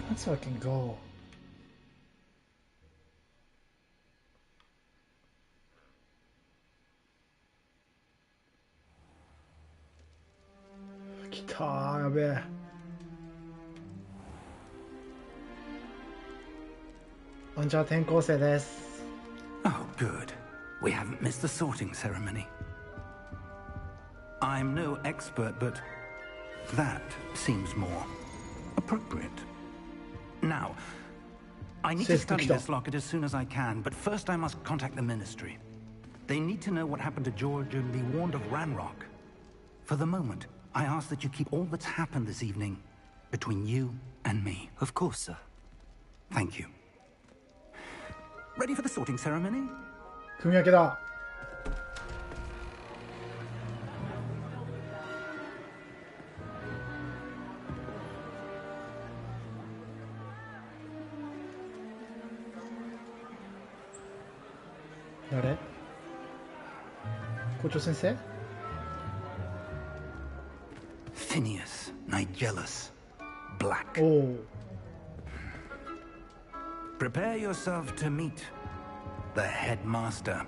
That's how I can go. Guitar, やべえ。こんにちは、転校生です。Oh, good. We haven't missed the sorting ceremony. I'm no expert, but that seems more appropriate. Now, I need to study this locket as soon as I can, but first I must contact the Ministry. They need to know what happened to George and be warned of Ranrock. For the moment, I ask that you keep all that's happened this evening between you and me. Of course, sir. Thank you. Ready for the sorting ceremony? 組み分けだ。誰？校長先生？ Phineas, Nigellus, Black. Oh. Prepare yourself to meet the headmaster.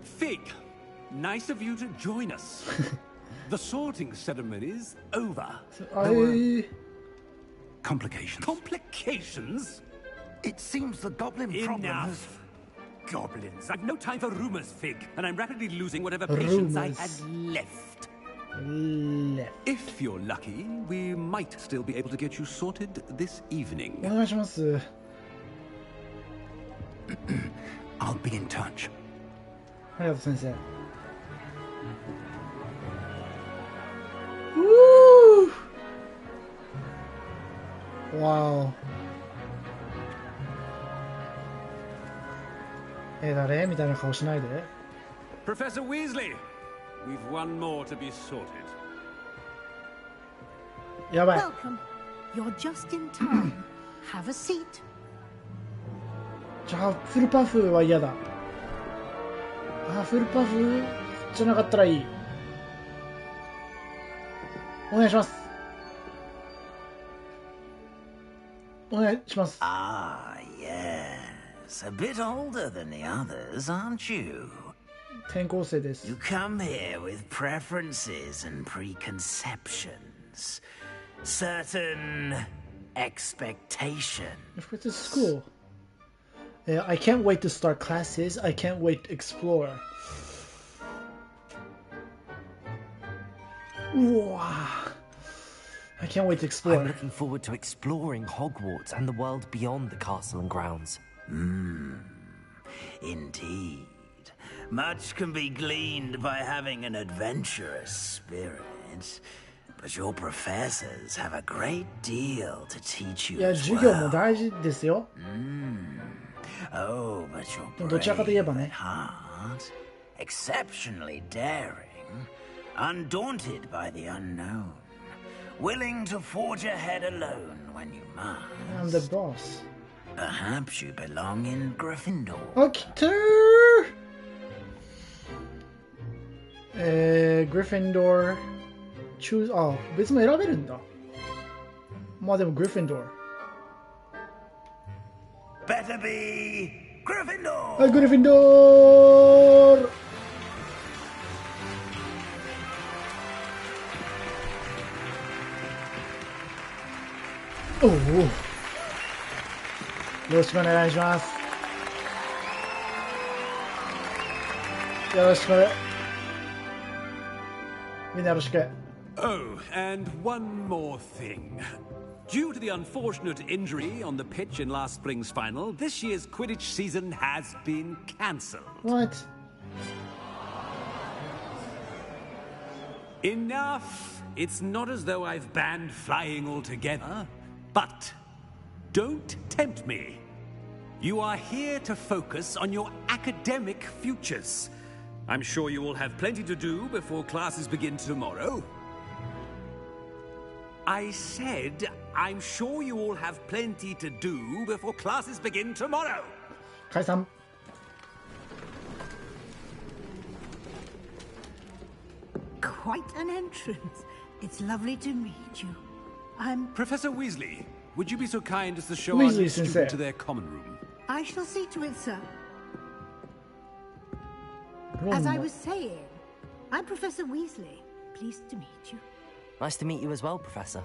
Fig, nice of you to join us. The sorting ceremony's over. Complications. Complications? It seems the goblin problem has... Enough. Goblins. I've no time for rumors, Fig, and I'm rapidly losing whatever patience I had left. If you're lucky, we might still be able to get you sorted this evening. お願いします。I'll be in touch. ありがとう先生。Wow. 誰みたいな顔しないで。 Professor Weasley, we've one more to be sorted. やばい。 Welcome. You're just in time. Have a seat. じゃあフルパフは嫌だ。あ、フルパフじゃなかったらいい。お願いします。お願いします。 Ah, yes. A bit older than the others, aren't you? 転校生です。 You come here with preferences and preconceptions. Certain expectation. If it's a school. I can't wait to start classes. I can't wait to explore. うわ I can't wait to explore. I'm looking forward to exploring Hogwarts and the world beyond the castle and grounds. Indeed. Much can be gleaned by having an adventurous spirit. But your professors have a great deal to teach you as well. 授業も大事ですよ。Oh, but you're どちらかといえばね。 heart, exceptionally daring, undaunted by the unknown, willing to forge ahead alone when you must. I'm the boss. Perhaps you belong in Gryffindor. あ、来たー。Gryffindor. Choose. あ、別も選べるんだ。まあでも Gryffindor. Better be Gryffindor. はい、Gryffindor.おお。よろしくお願いします。よろしく。みんなよろしく。Oh, and one more thing. Due to the unfortunate injury on the pitch in last spring's final, this year's Quidditch season has been cancelled. What? Enough! It's not as though I've banned flying altogether, but don't tempt me. You are here to focus on your academic futures. I'm sure you will have plenty to do before classes begin tomorrow. I said, I'm sure you all have plenty to do before classes begin tomorrow. 解散。Quite an entrance. It's lovely to meet you. I'm... Professor Weasley, would you be so kind as to show Weasley, our new sensei. student to their common room? I shall see to it, sir. As I was saying, I'm Professor Weasley. Pleased to meet you. Nice to meet you as well, Professor.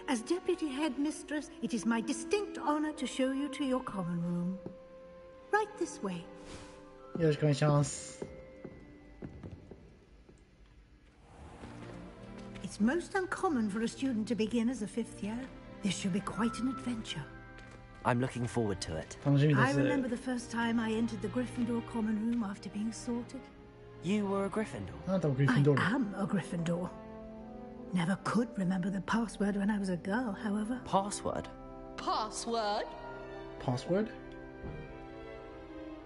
As Deputy Headmistress, it is my distinct honor to show you to your common room. Right this way. よろしくお願いします。It's most uncommon for a student to begin as a fifth year. This should be quite an adventure. I'm looking forward to it. 楽しみで I す。 remember the first time I entered the Gryffindor common room after being sorted. You were a Gryffindor? あなたもグリフィ I ンドール。 am a Gryffindor. Never could remember the password when I was a girl, however. Password? Password? Password?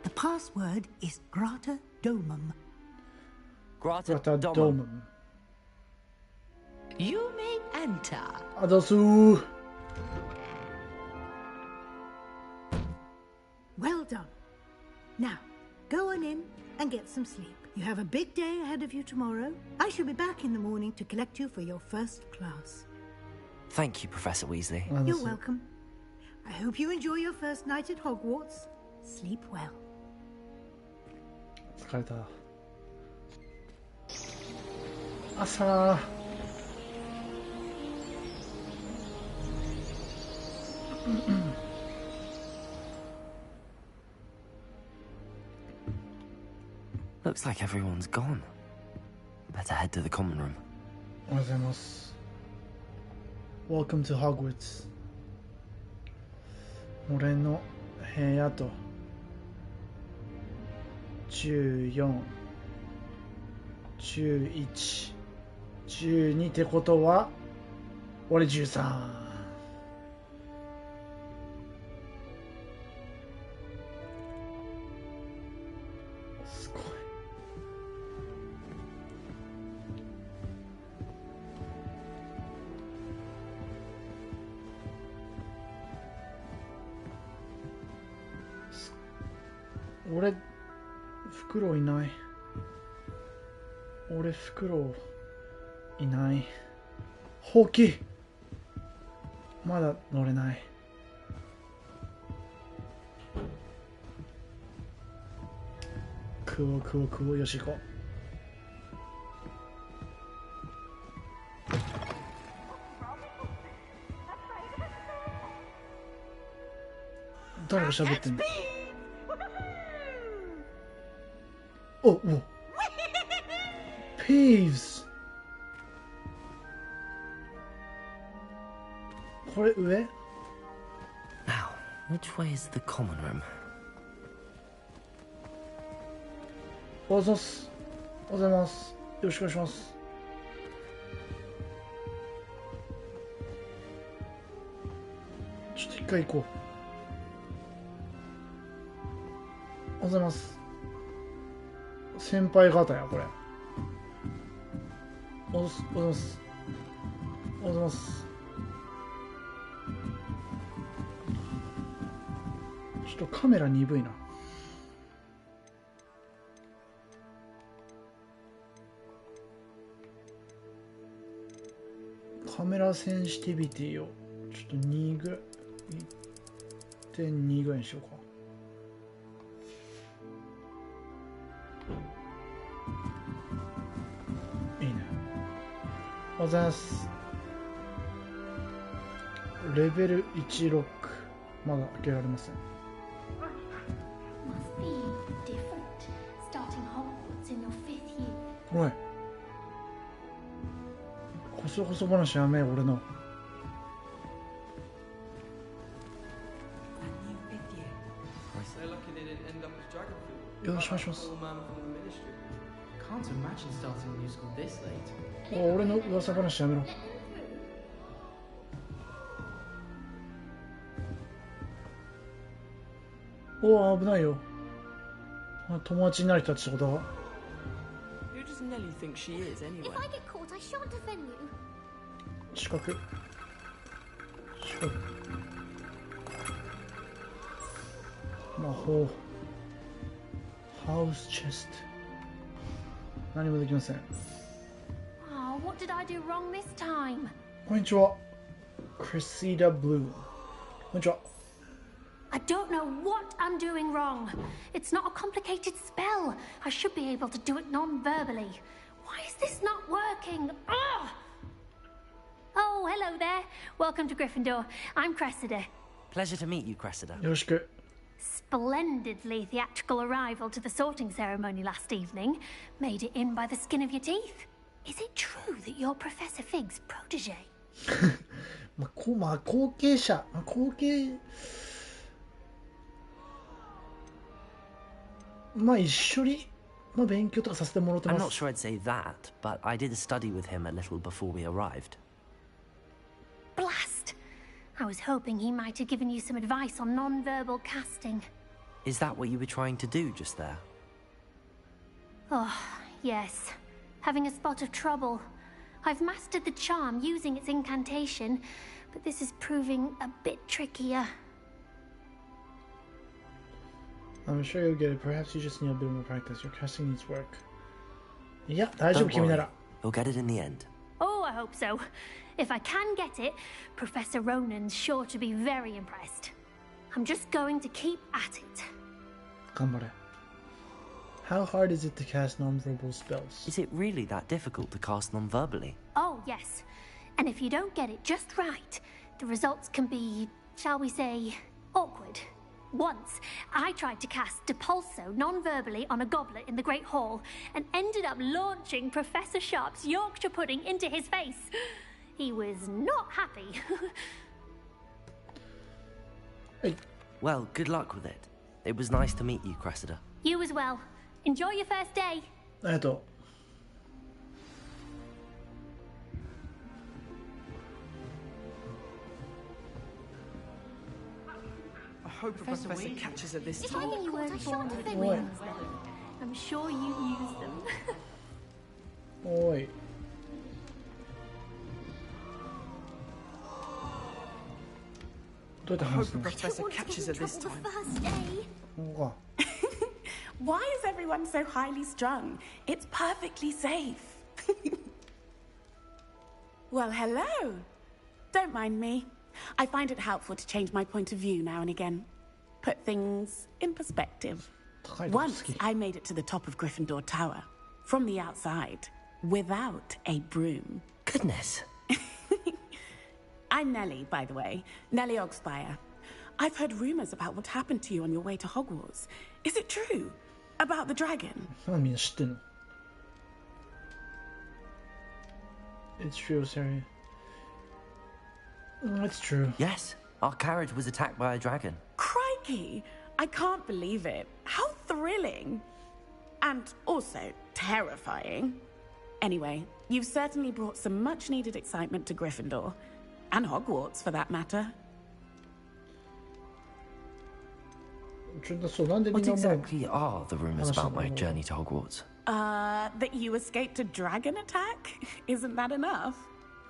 The password is Grata Domum. Grata Grata Domum. Domum. You may enter. あざすー。 Well done. Now, go on in and get some sleep. You have a big day ahead of you tomorrow. I shall be back in the morning to collect you for your first class. Thank you, Professor Weasley. あざ You're す。 welcome. I hope you enjoy your first night at Hogwarts. Sleep well. 疲れた。朝。Looks like everyone's gone. Better head to the common room. おはようございます。Welcome to Hogwarts. 俺の部屋と14、11、12ってことは俺13。すごい。俺、フクロウいない。俺、フクロウいない。ほうきまだ乗れない。食おう食おう食おう。よし行こう。誰が喋ってんの？おお。Peeves。これ上？ Now, which way is the common room? おはようございます。おはようございます。よろしくお願いします。ちょっと一回行こう。おはようございます。先輩方や、これ。おはようございます。おはようございます。ちょっとカメラ鈍いな。カメラセンシティビティをちょっと2ぐらい 1.2 ぐらいにしようか。いいね。おはようございます。レベル16まだ開けられません。おい、こそこそ話やめ、俺の。よろしくお願いします。俺の噂話やめろ。おお、危ないよ。友達になる人たちってことは。四角。四角。魔法。ハウスチェスト。何もできません。こんにちは。クリシダ・ブルー。こんにちは。I don't know what I'm doing wrong. It's not a complicated spell. I should be able to do it non-verbally. Why is this not working? Ugh! Oh, hello there. Welcome to Gryffindor. I'm Cressida. Pleasure to meet you, Cressida. よろしく。 Splendidly theatrical arrival to the sorting ceremony last evening. Made it in by the skin of your teeth. Is it true that you're Professor Fig's protege? 後継者。後継。一緒に勉強とかさせてもらってます。 I'm not sure I'd say that, but I did study with him a little before we arrived. Blast! I was hoping he might have given you some advice on non-verbal casting. Is that what you were trying to do just there? Oh, yes. Having a spot of trouble. I've mastered the charm using its incantation, but this is proving a bit trickier. I'm sure you'll get it. Perhaps you just need a bit more practice. Your casting needs work. いや、大丈夫、君なら。You'll get it in the end. Oh, I hope so. If I can get it, Professor Ronan's sure to be very impressed. I'm just going to keep at it. 頑張れ。How hard is it to cast non-verbal spells? Is it really that difficult to cast non-verbally? Oh, yes. And if you don't get it just right, the results can be, shall we say, awkward. Once, I tried to cast Depulso non-verbally on a goblet in the Great Hall and ended up launching Professor Sharp's Yorkshire pudding into his face. He was not happy. Hey. Well, good luck with it. It was nice to meet you, Cressida. You as well. Enjoy your first day. ありがとう。I hope Professor catches at this If time. only you weren't born with wings, though. I'm sure you use them. おい。どうやって話すの？ Professor catches at this time. Why is everyone so highly strung? It's perfectly safe. Well, hello. Don't mind me. I find it helpful to change my point of view now and again. Put things in perspective. Once I made it to the top of Gryffindor Tower, from the outside, without a broom. Goodness. I'm Nellie, by the way. Nellie Ogspire. I've heard rumors about what happened to you on your way to Hogwarts. Is it true? About the dragon? It's true, Sari. That's true. Yes, our carriage was attacked by a dragon. Crikey! I can't believe it. How thrilling! And also terrifying. Anyway, you've certainly brought some much-needed excitement to Gryffindor. And Hogwarts, for that matter. What exactly are the rumors about my journey to Hogwarts? That you escaped a dragon attack? Isn't that enough?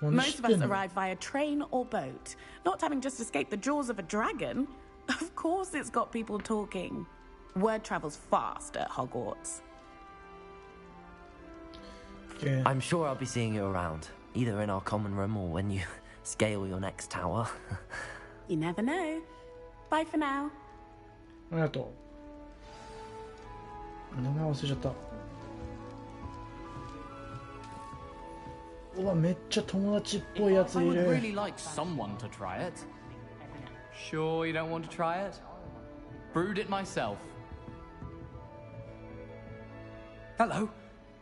Most of us arrived via train or boat. Not having just escaped the jaws of a dragon. Of course it's got people talking. Word travels fast at Hogwarts. Yeah. I'm sure I'll be seeing you around, either in our common room or when you scale your next tower. You never know. Bye for now. ありがとう。名前忘れちゃった。うわ、めっちゃ友達っぽいやついる。 I would really like someone to try it. Sure you don't want to try it? Brewed it myself. Hello,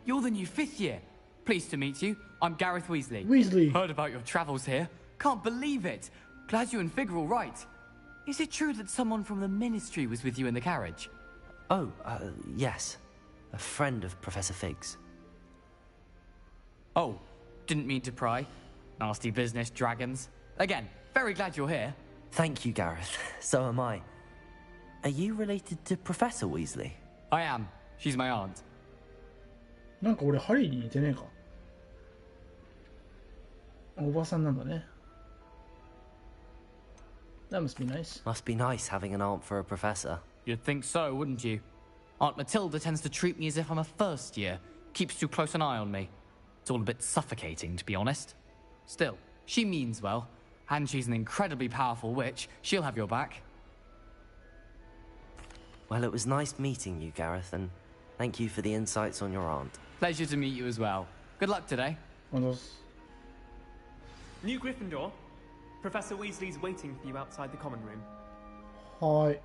you're the new 5th year. Pleased to meet you. I'm Gareth Weasley. Heard about your travels here. Can't believe it. Glad you and Fig are all right. Is it true that someone from the Ministry was with you in the carriage? Oh, yes. A friend of Professor Fig's. Oh, didn't mean to pry. Nasty business, dragons. Again, very glad you're here. Thank you, Gareth. So am I. Are you related to Professor Weasley? I am. She's my aunt. なんか俺ハリーに似てねえか。おばさんなんだね。That must be nice. Must be nice having an aunt for a professor. You'd think so, wouldn't you? Aunt Matilda tends to treat me as if I'm a first year. Keeps too close an eye on me. It's all a bit suffocating, to be honest. Still, she means well. And she's an incredibly powerful witch. She'll have your back. Well, it was nice meeting you, Gareth, and thank you for the insights on your aunt. Pleasure to meet you as well. Good luck today. New Gryffindor. Professor Weasley's waiting for you outside the common room. Hi.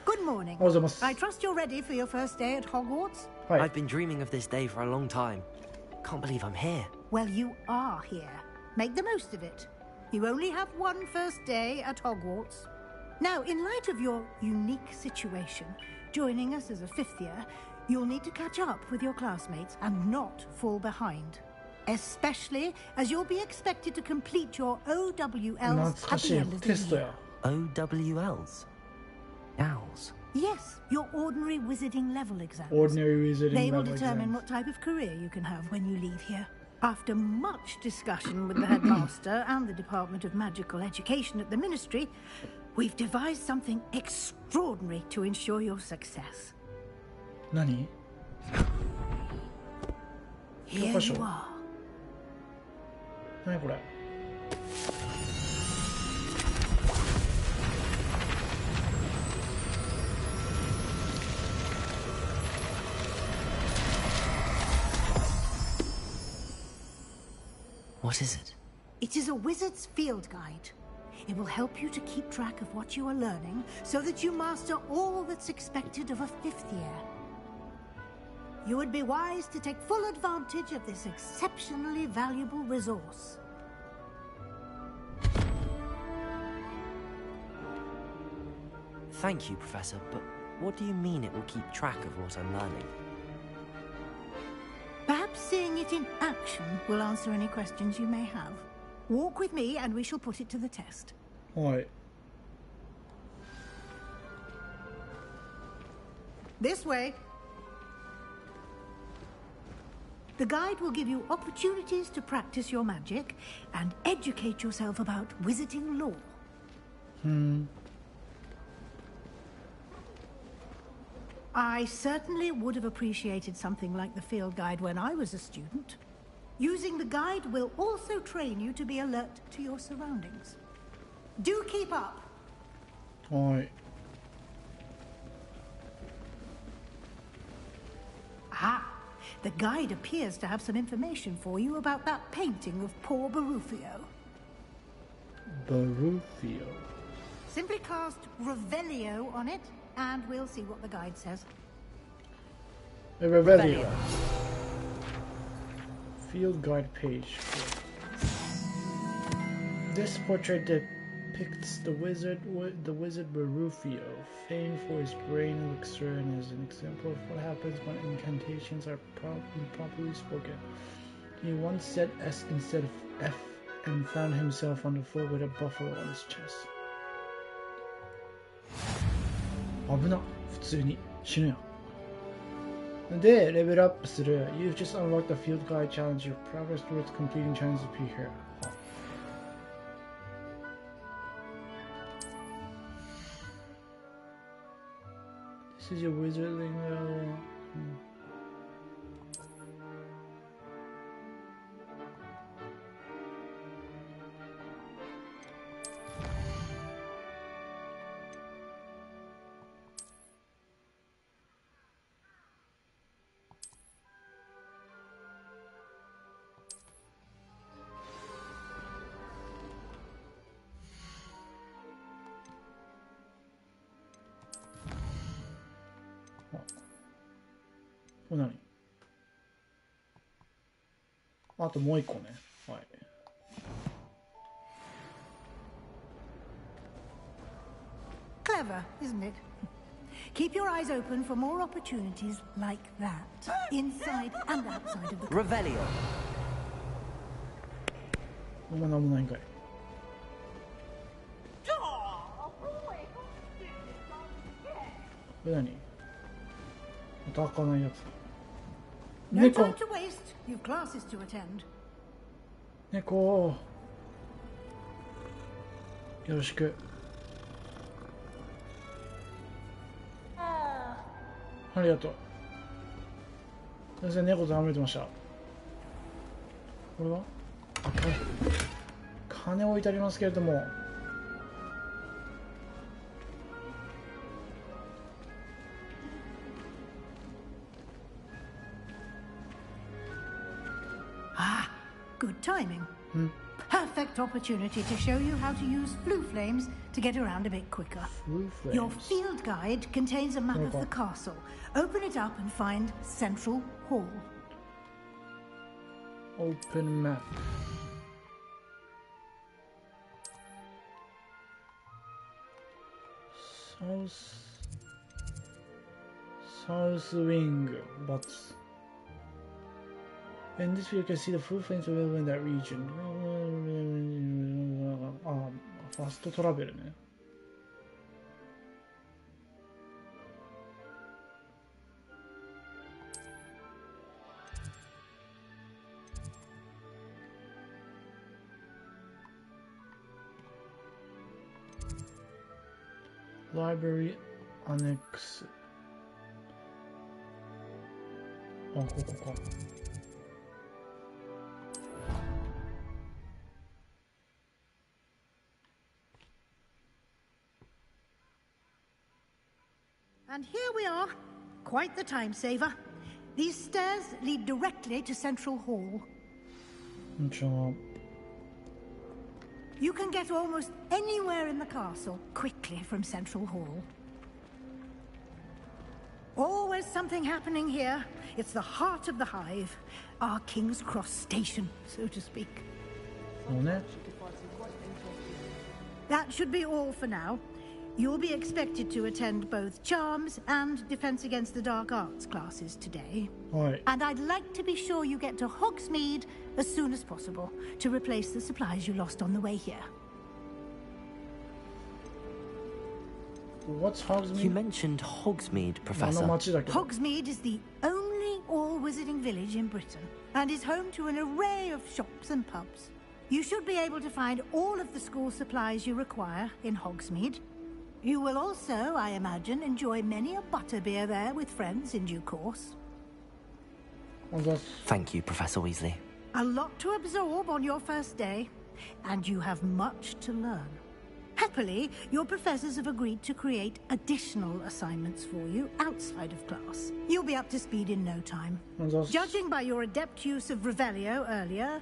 Good morning. I trust you're ready for your first day at Hogwarts? I've been dreaming of this day for a long time. Can't believe I'm here. Well, you are here. Make the most of it. You only have one first day at Hogwarts. Now, in light of your unique situation, joining us as a 5th year, you'll need to catch up with your classmates and not fall behind. Especially as you'll be expected to complete your OWLs at the end of the year. OWLs? Owls? Yes, your ordinary wizarding level exams. Ordinary wizarding They will level determine exams. what type of career you can have when you leave here. After much discussion with the headmaster and the Department of Magical Education at the Ministry, we've devised something extraordinary to ensure your success. 何? Here you are. 何これ? What is it? It is a wizard's field guide. It will help you to keep track of what you are learning so that you master all that's expected of a 5th year. You would be wise to take full advantage of this exceptionally valuable resource. Thank you, Professor, but what do you mean it will keep track of what I'm learning? Perhaps seeing it in action will answer any questions you may have. Walk with me and we shall put it to the test. Alright. This way. The guide will give you opportunities to practice your magic and educate yourself about wizarding lore. I certainly would have appreciated something like the field guide when I was a student. Using the guide will also train you to be alert to your surroundings. Do keep up. Alright. Ah, The guide appears to have some information for you about that painting of poor Barufio. Barufio. Simply cast Revelio on it, and we'll see what the guide says. Revelio. Field guide page. This portrait depicts the wizard Barufio, famed for his brain elixir, and is an example of what happens when incantations are improperly spoken. He once said S instead of F and found himself on the floor with a buffalo on his chest. 危な、普通に死ぬやん。で、レベルアップする。You've just unlocked the field guide challenge. Your progress towards completing challenges appear here. This is your wizarding level.これ何？あともう一個ね。はい。Clever, isn't it? Keep your eyes open for more opportunities like that, inside and outside of the... Revelio. こんななんもないんかい。これ何？また開かないやつ。No time to waste. You've classes to attend. 猫。よろしく。ありがとう。先生、猫と戯れてました。これは金置いてありますけれども。Good timing. Perfect opportunity to show you how to use flue flames to get around a bit quicker. Your field guide contains a map of the castle. Open it up and find Central Hall. Open map. South wing, but in this view you can see the flue flames available in that region. Fast travel ね。Library Annex. あ、ここか。And here we are. Quite the time saver. These stairs lead directly to Central Hall. You can get almost anywhere in the castle quickly from Central Hall. Always something happening here. It's the heart of the hive. Our King's Cross station, so to speak. That should be all for now. You'll be expected to attend both Charms and Defense Against the Dark Arts classes today. And I'd like to be sure you get to Hogsmeade as soon as possible to replace the supplies you lost on the way here. What's Hogsmeade? You mentioned Hogsmeade, Professor. Hogsmeade is the only all-wizarding village in Britain and is home to an array of shops and pubs. You should be able to find all of the school supplies you require in Hogsmeade. You will also, I imagine, enjoy many a butterbeer there with friends in due course. Thank you, Professor Weasley. A lot to absorb on your first day, and you have much to learn. Happily, your professors have agreed to create additional assignments for you outside of class. You'll be up to speed in no time. Judging by your adept use of Revelio earlier,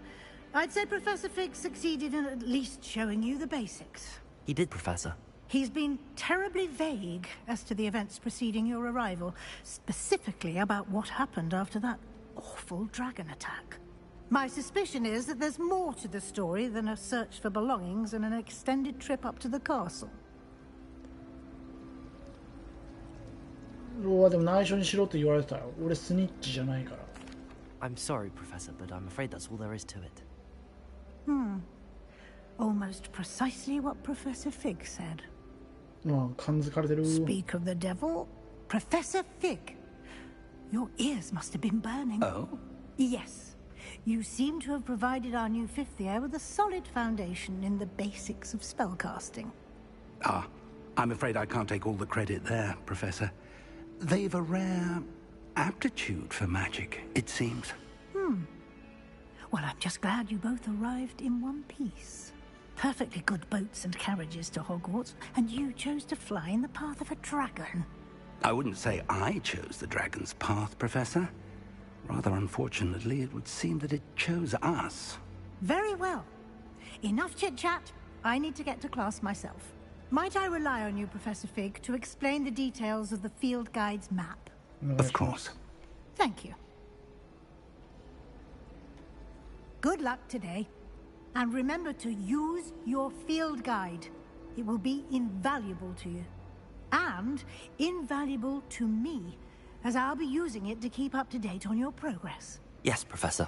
I'd say Professor Fig succeeded in at least showing you the basics. He did, Professor. He's been terribly vague as to the events preceding your arrival, specifically about what happened after that awful dragon attack. My suspicion is that there's more to the story than a search for belongings and an extended trip up to the castle. でも内緒にしろと言われてたよ。俺スニッチじゃないから。I'm sorry, Professor, but I'm afraid that's all there is to it. Almost precisely what Professor Fig said. 感づかれてる。 Speak of the devil, Professor Fig. Your ears must have been burning. Oh? Yes. You seem to have provided our new fifth year with a solid foundation in the basics of spellcasting. Ah, I'm afraid I can't take all the credit there, Professor. They've a rare aptitude for magic, it seems. Well, I'm just glad you both arrived in one piece. Perfectly good boats and carriages to Hogwarts, and you chose to fly in the path of a dragon. I wouldn't say I chose the dragon's path, Professor. Rather unfortunately, it would seem that it chose us. Very well. Enough chit-chat. I need to get to class myself. Might I rely on you, Professor Fig, to explain the details of the field guide's map? Of course. Thank you. Good luck today. And remember to use your field guide. It will be invaluable to you. And invaluable to me, as I'll be using it to keep up to date on your progress. Yes, Professor.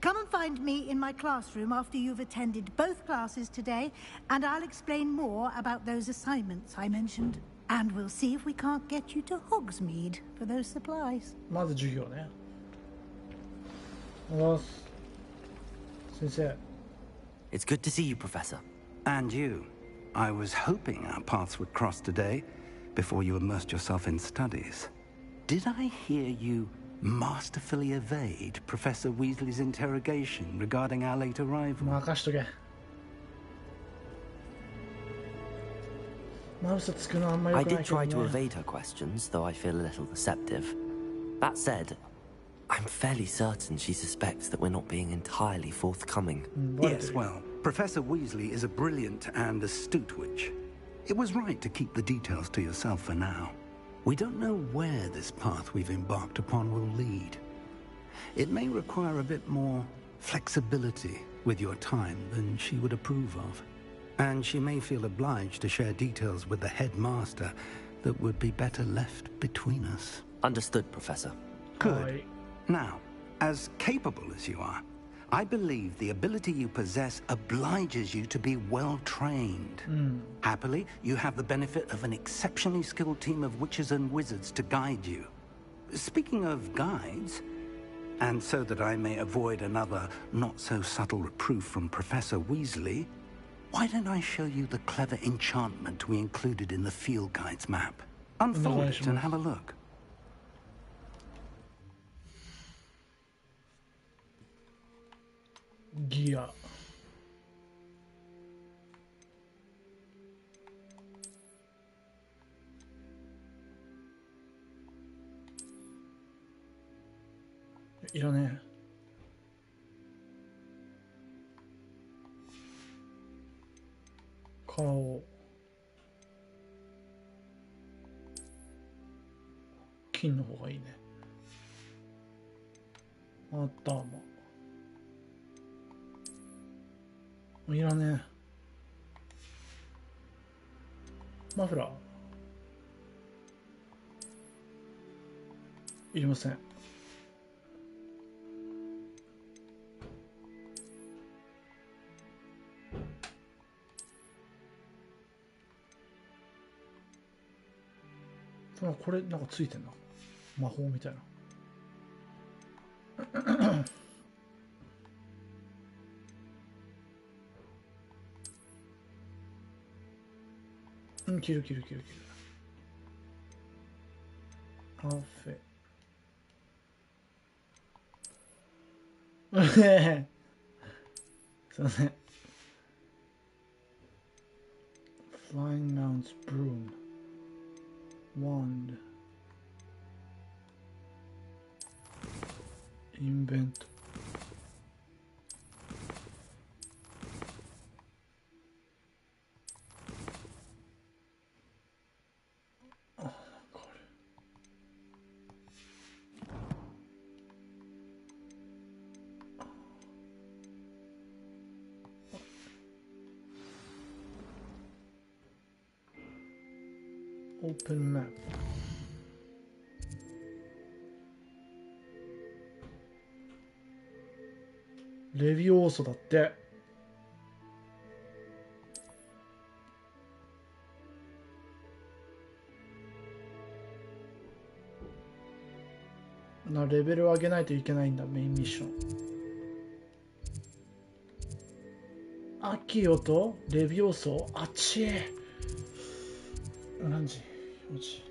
Come and find me in my classroom after you've attended both classes today, and I'll explain more about those assignments I mentioned. And we'll see if we can't get you to Hogsmeade for those supplies. まず授業ね。先生。It's good to see you, Professor. And you. I was hoping our paths would cross today, before you immersed yourself in studies. Did I hear you masterfully evade Professor Weasley's interrogation regarding our late arrival? 任しとけ。嘘つくのあんま良くないけどね。 I did try to evade her questions, though I feel a little deceptive. That said, I'm fairly certain she suspects that we're not being entirely forthcoming. Yes, well, Professor Weasley is a brilliant and astute witch. It was right to keep the details to yourself for now. We don't know where this path we've embarked upon will lead. It may require a bit more flexibility with your time than she would approve of. And she may feel obliged to share details with the headmaster that would be better left between us. Understood, Professor. Good. Now, as capable as you are, I believe the ability you possess obliges you to be well-trained. Happily, you have the benefit of an exceptionally skilled team of witches and wizards to guide you. Speaking of guides, and so that I may avoid another not-so-subtle reproof from Professor Weasley, why don't I show you the clever enchantment we included in the field guide's map? Unfold it and have a look. Gear. Iらねえ。顔。金の方がいいね。頭。いらねえ。マフラー。いりません。これなんかついてんな。魔法みたいな。切る。パフェ。すいません。Flying mounts broom. Wand. Invent. Oh, God. Open map. Levioso だって。レベルを上げないといけないんだ、メインミッション。アキオとレビオーソ、あっちへ。何時？ 4時。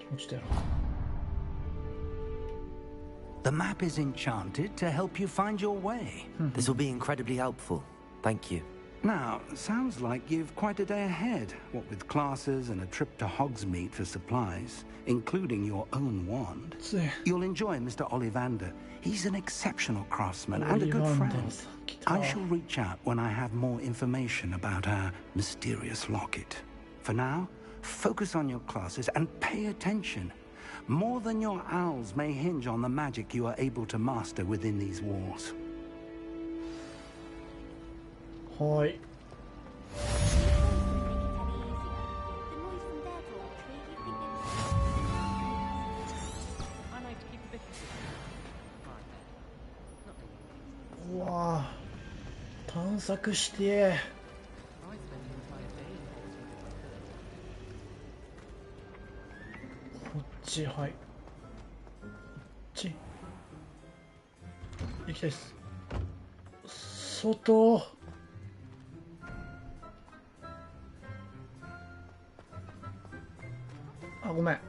もうちょっとやろう。The map is enchanted to help you find your way. This will be incredibly helpful. Thank you. Now, sounds like you've quite a day ahead, what with classes and a trip to Hogsmeade for supplies, including your own wand. You'll enjoy Mr. Ollivander. He's an exceptional craftsman and a good friend. I shall reach out when I have more information about our mysterious locket. For now, focus on your classes and pay attention. More than your owls may hinge on the magic you are able to master within these walls. はい。うわぁ、探索して。こっち、はい。こっち。行きたいです。外。あ、ごめん。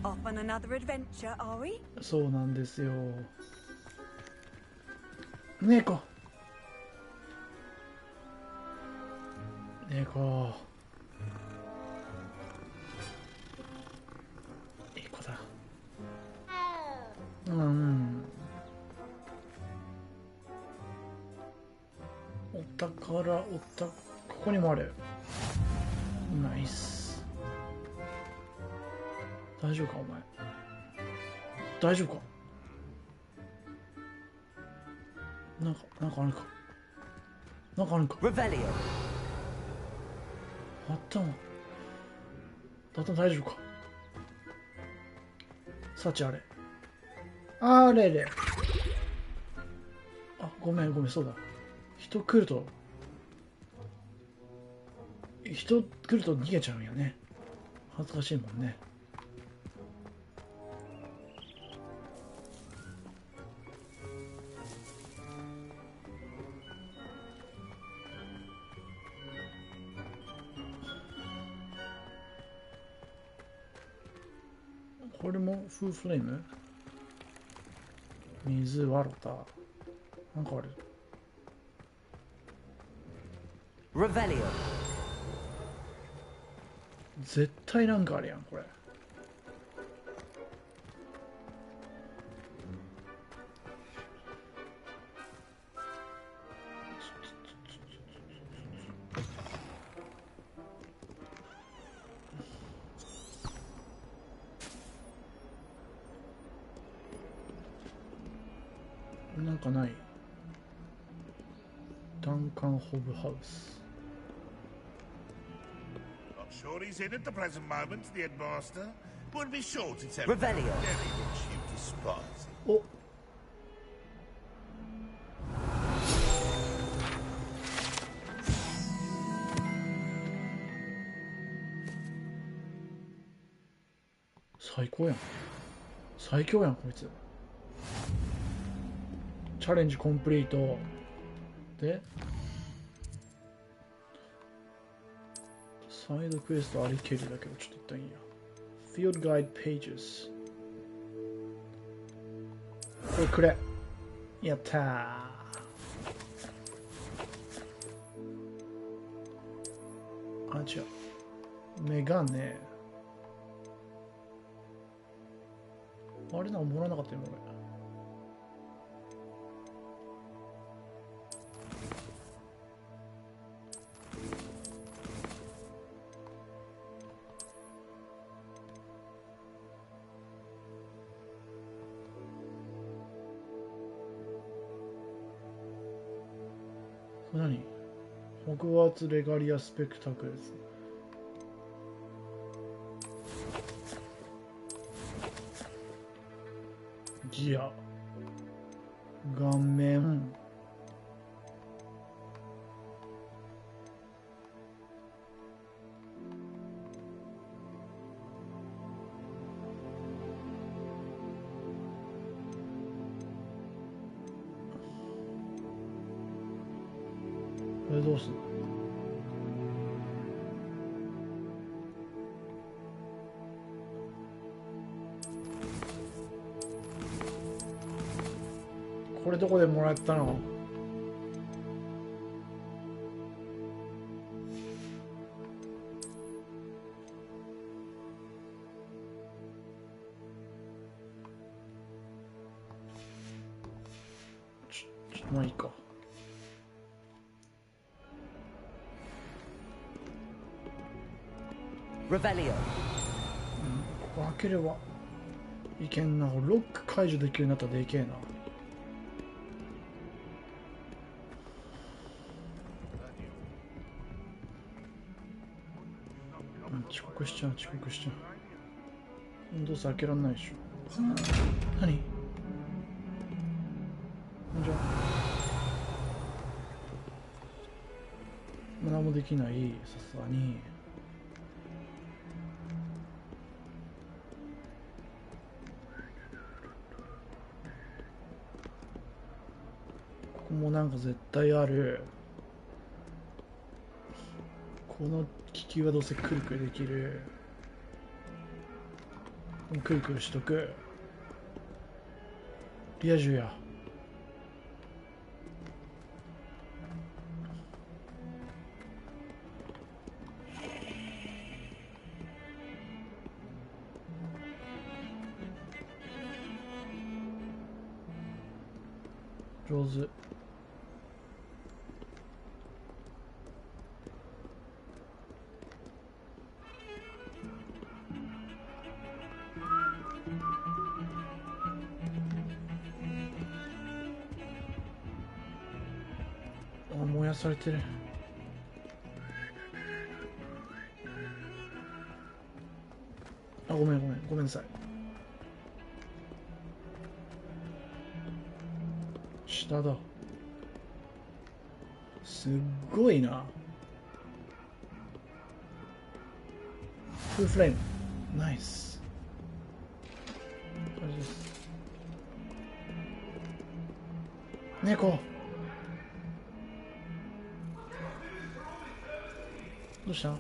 Off on another adventure, are we? そうなんですよ。猫。猫。いい子だ。うん。お宝、ここにもある。ナイス。大丈夫かお前。大丈夫か。なんかあるか。なんかあるか。頭大丈夫か。幸あれ。あれれ。あ、ごめん、そうだ。人来ると逃げちゃうんやね。恥ずかしいもんね。これもフーフレーム？水わらた。なんかある。Revelio。絶対なんかあるやんこれ。なんかない。ダンカンホブハウス。Sure he's in at the present moment, the headmaster. Would be short it's Revelio. Very much you despise him. Oh.最強やんこいつ。チャレンジコンプリートでサイドクエストありけるだけどちょっと一旦いいや。Field Guide Pages。これくれ。やったー。あ、違う。メガネ。あれなんかもらわなかったよ、俺。何？ホグワーツレガリアスペクタクルズ。ギア。顔面。これどうすんの？これどこでもらったの？ちょっとまあいいか。Revelio。開ければいけんな。ロック解除できるようになったらでけえな。遅刻しちゃう、遅刻しちゃう。どうせ開けらんないでしょ。何？じゃあ何もできない、さすがに。ここもなんか絶対ある。この気球はどうせくるくるできる。くるくるしとく。リア充や。上手。あ、燃やされてる。あ、ごめんなさい。下だ。すっごいな。フーフレームナイス。これです。猫どうした？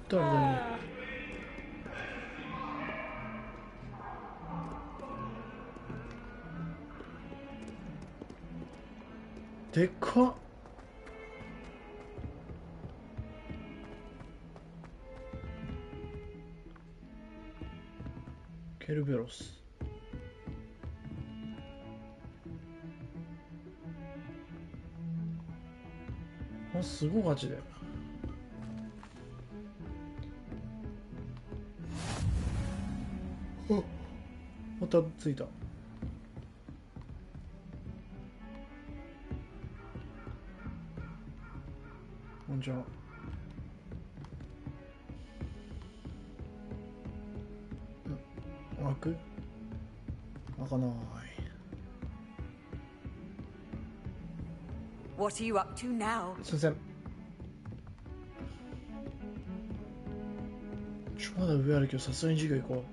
誰？でっかっ。ケルベロス。あ、すごいガチで。あ、またついた。こんにちは。開く？開かない。What are you up to now? すいません。まだ上あるけど、さすがに授業行こう。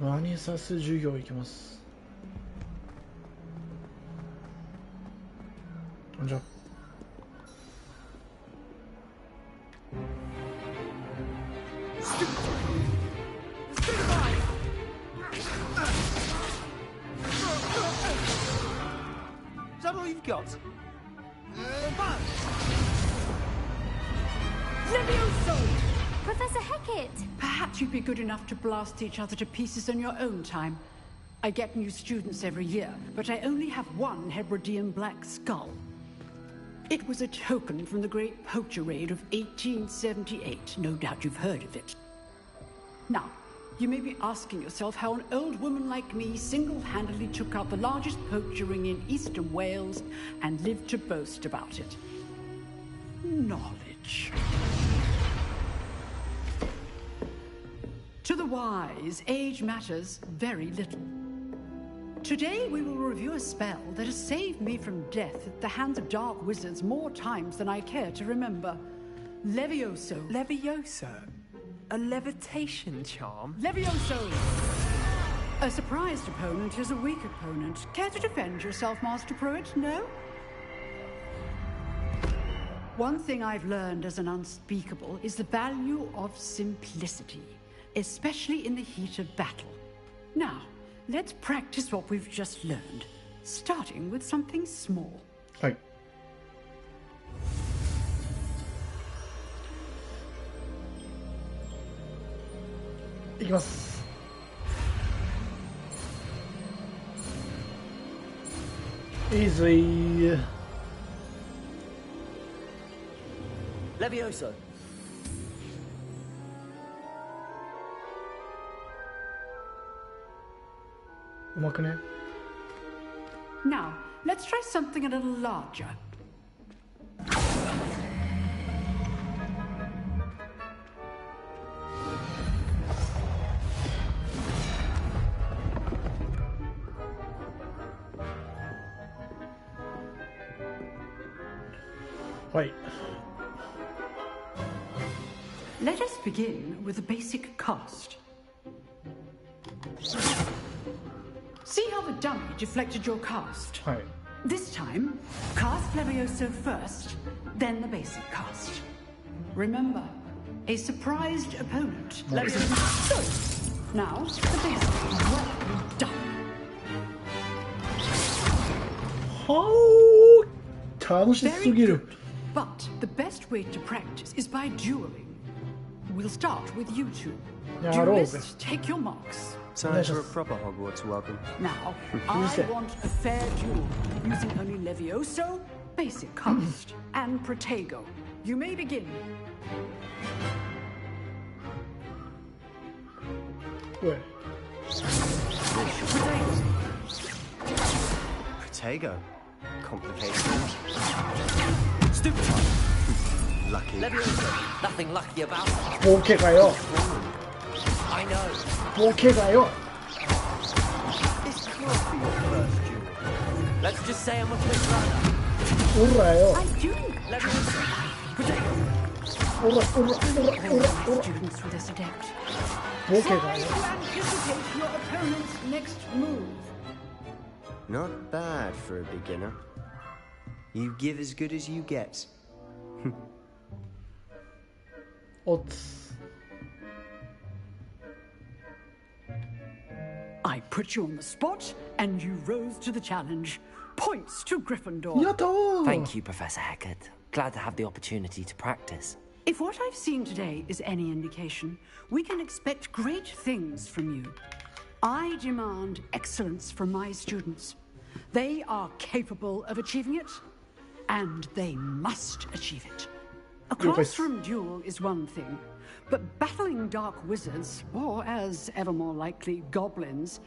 アニサス授業行きます。じゃあIs that all you've got? Levioso! Professor Hecat! Perhaps you'd be good enough to blast each other to pieces in your own time. I get new students every year, but I only have one Hebridean black skull. It was a token from the Great Poacher Raid of 1878. No doubt you've heard of it. Now, you may be asking yourself how an old woman like me single-handedly took out the largest poacher ring in eastern Wales and lived to boast about it. Knowledge. To the wise, age matters very little. Today we will review a spell that has saved me from death at the hands of dark wizards more times than I care to remember. Levioso. Levioso? A levitation charm? Levioso! A surprised opponent is a weak opponent. Care to defend yourself, Master Pruitt? No? One thing I've learned as an unspeakable is the value of simplicity, especially in the heat of battle. Now, let's practice what we've just learned, starting with something small. Hi. Easy. Levioso. Now, let's try something a little larger. Wait. Let us begin with the basic cast. See how the dummy deflected your cast? Right. This time, cast Levioso first, then the basic cast. Remember, a surprised opponent. Levioso. Now, the basic. Well done. Oh, 楽しすぎる. But the best way to practice is by dueling. We'll start with you two. Duelists, take your marks. Time for a proper Hogwarts welcome. Now, I want a fair duel, using only Levioso, basic cast, and Protego. You may begin. Where? Protego. Complicated. Stupid. Lucky. Levioso. Nothing lucky about it. ボケがよ. I know. ボケがよ. It's close for your first duel. Let's just say I'm a quick learner. おらよ. I do. Levioso. Protego. おら. Students with this adept. ボケがよ. Try to anticipate your opponent's next move. Not bad for a beginner. You give as good as you get. Odds. I put you on the spot, and you rose to the challenge. Points to Gryffindor. Thank you, Professor Hecat. Glad to have the opportunity to practice. If what I've seen today is any indication, we can expect great things from you. I demand excellence from my students. They are capable of achieving it, and they must achieve it. A classroom duel is one thing, but battling dark wizards, or as ever more likely, goblins,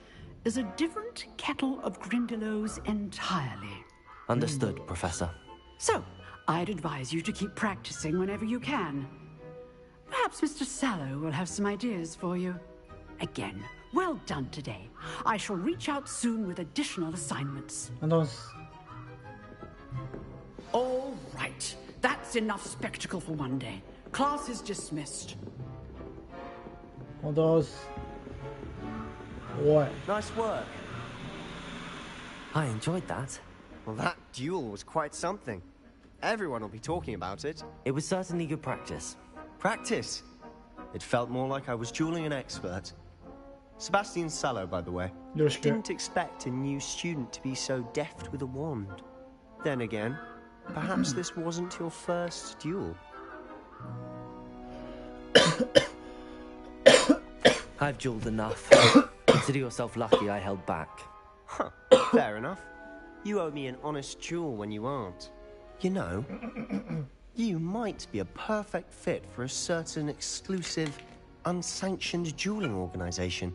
is a different kettle of Grindylows entirely. Understood, Professor. So, I'd advise you to keep practicing whenever you can. Perhaps Mr. Sallow will have some ideas for you. Again, well done today. I shall reach out soon with additional assignments. All right. That's enough spectacle for one day. Class is dismissed. What? Nice work. I enjoyed that. Well, that duel was quite something. Everyone will be talking about it. It was certainly good practice. Practice? It felt more like I was dueling an expert. Sebastian Sallow, by the way. Didn't expect a new student to be so deft with a wand. Then again, perhaps this wasn't your first duel. I've dueled enough. Consider yourself lucky I held back. Huh, fair enough. You owe me an honest duel when you aren't. You know, you might be a perfect fit for a certain exclusive, unsanctioned dueling organization.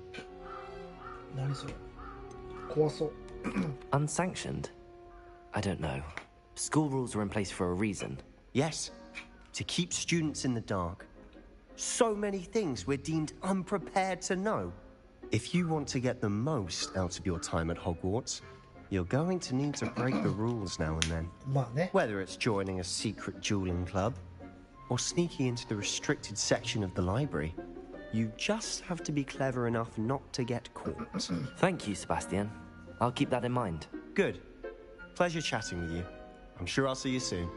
Unsanctioned? I don't know. School rules are in place for a reason. Yes, to keep students in the dark. So many things we're deemed unprepared to know. If you want to get the most out of your time at Hogwarts, you're going to need to break the rules now and then. Whether it's joining a secret dueling club, or sneaking into the restricted section of the library, you just have to be clever enough not to get caught. Thank you, Sebastian. I'll keep that in mind. Good. Pleasure chatting with you. I'm sure I'll see you soon.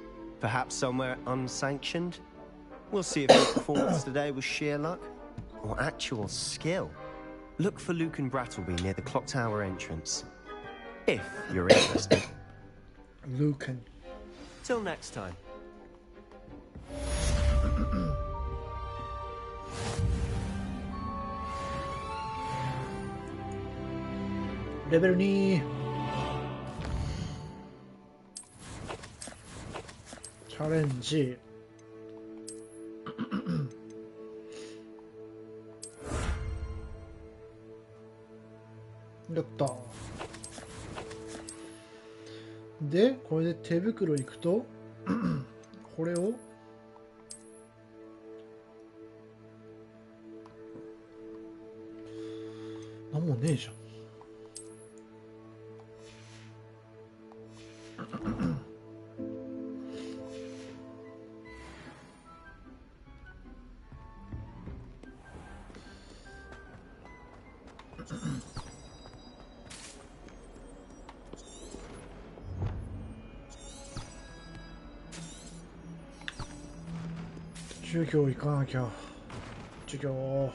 Perhaps somewhere unsanctioned? We'll see if your performance today was sheer luck, or actual skill. Look for Luke and Brattleby near the Clock Tower entrance. If you're interested. Lucan. Till next time. 레벨 2. 챌린지. 됐다. で、これで手袋いくとこれをなんもねえじゃん。授業行かなきゃ。授業。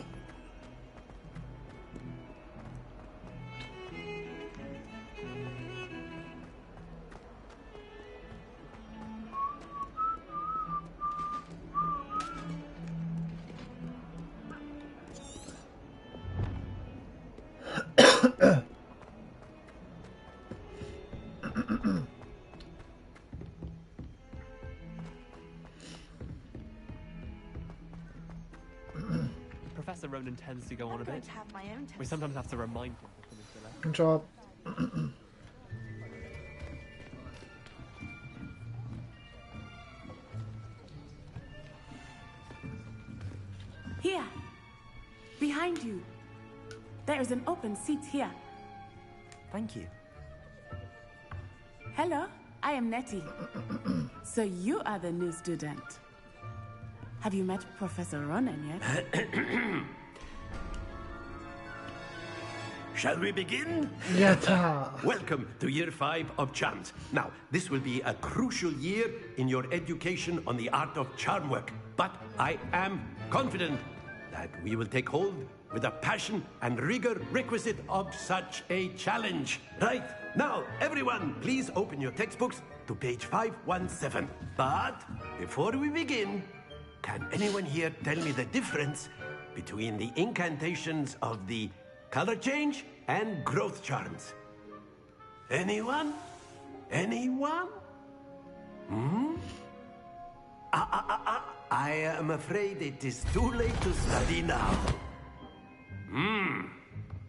Professor Ronan tends to go on a bit. We sometimes have to remind him to finish the lesson. Good job. Here. Behind you. There is an open seat here. Thank you. Hello, I am Nettie. So you are the new student. Have you met Professor Ronan yet? Shall we begin? Yatta! Welcome to Year 5 of Charms. Now, this will be a crucial year in your education on the art of charm work. But I am confident that we will take hold with the passion and rigor requisite of such a challenge. Right, now, everyone, please open your textbooks to page 517. But before we begin, can anyone here tell me the difference between the incantations of the color change and growth charms? Anyone? Anyone? I am afraid it is too late to study now.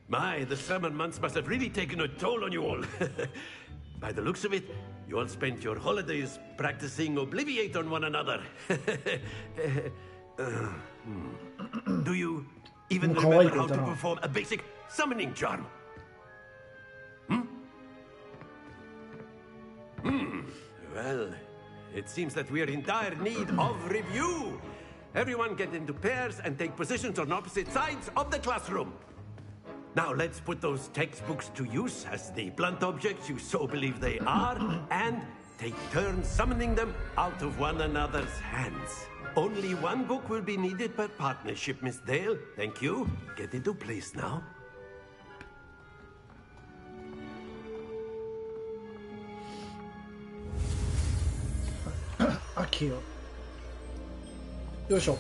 My, the summer months must have really taken a toll on you all. By the looks of it, you all spent your holidays practicing Obliviate on one another. Do you even remember how to perform a basic summoning charm? Well, it seems that we are in dire need of review. Everyone get into pairs and take positions on opposite sides of the classroom. Now let's put those textbooks to use as the blunt objects you so believe they are, and take turns summoning them out of one another's hands. Only one book will be needed per partnership, Miss Dale. Thank you. Get into place now. 秋よ。よいしょ。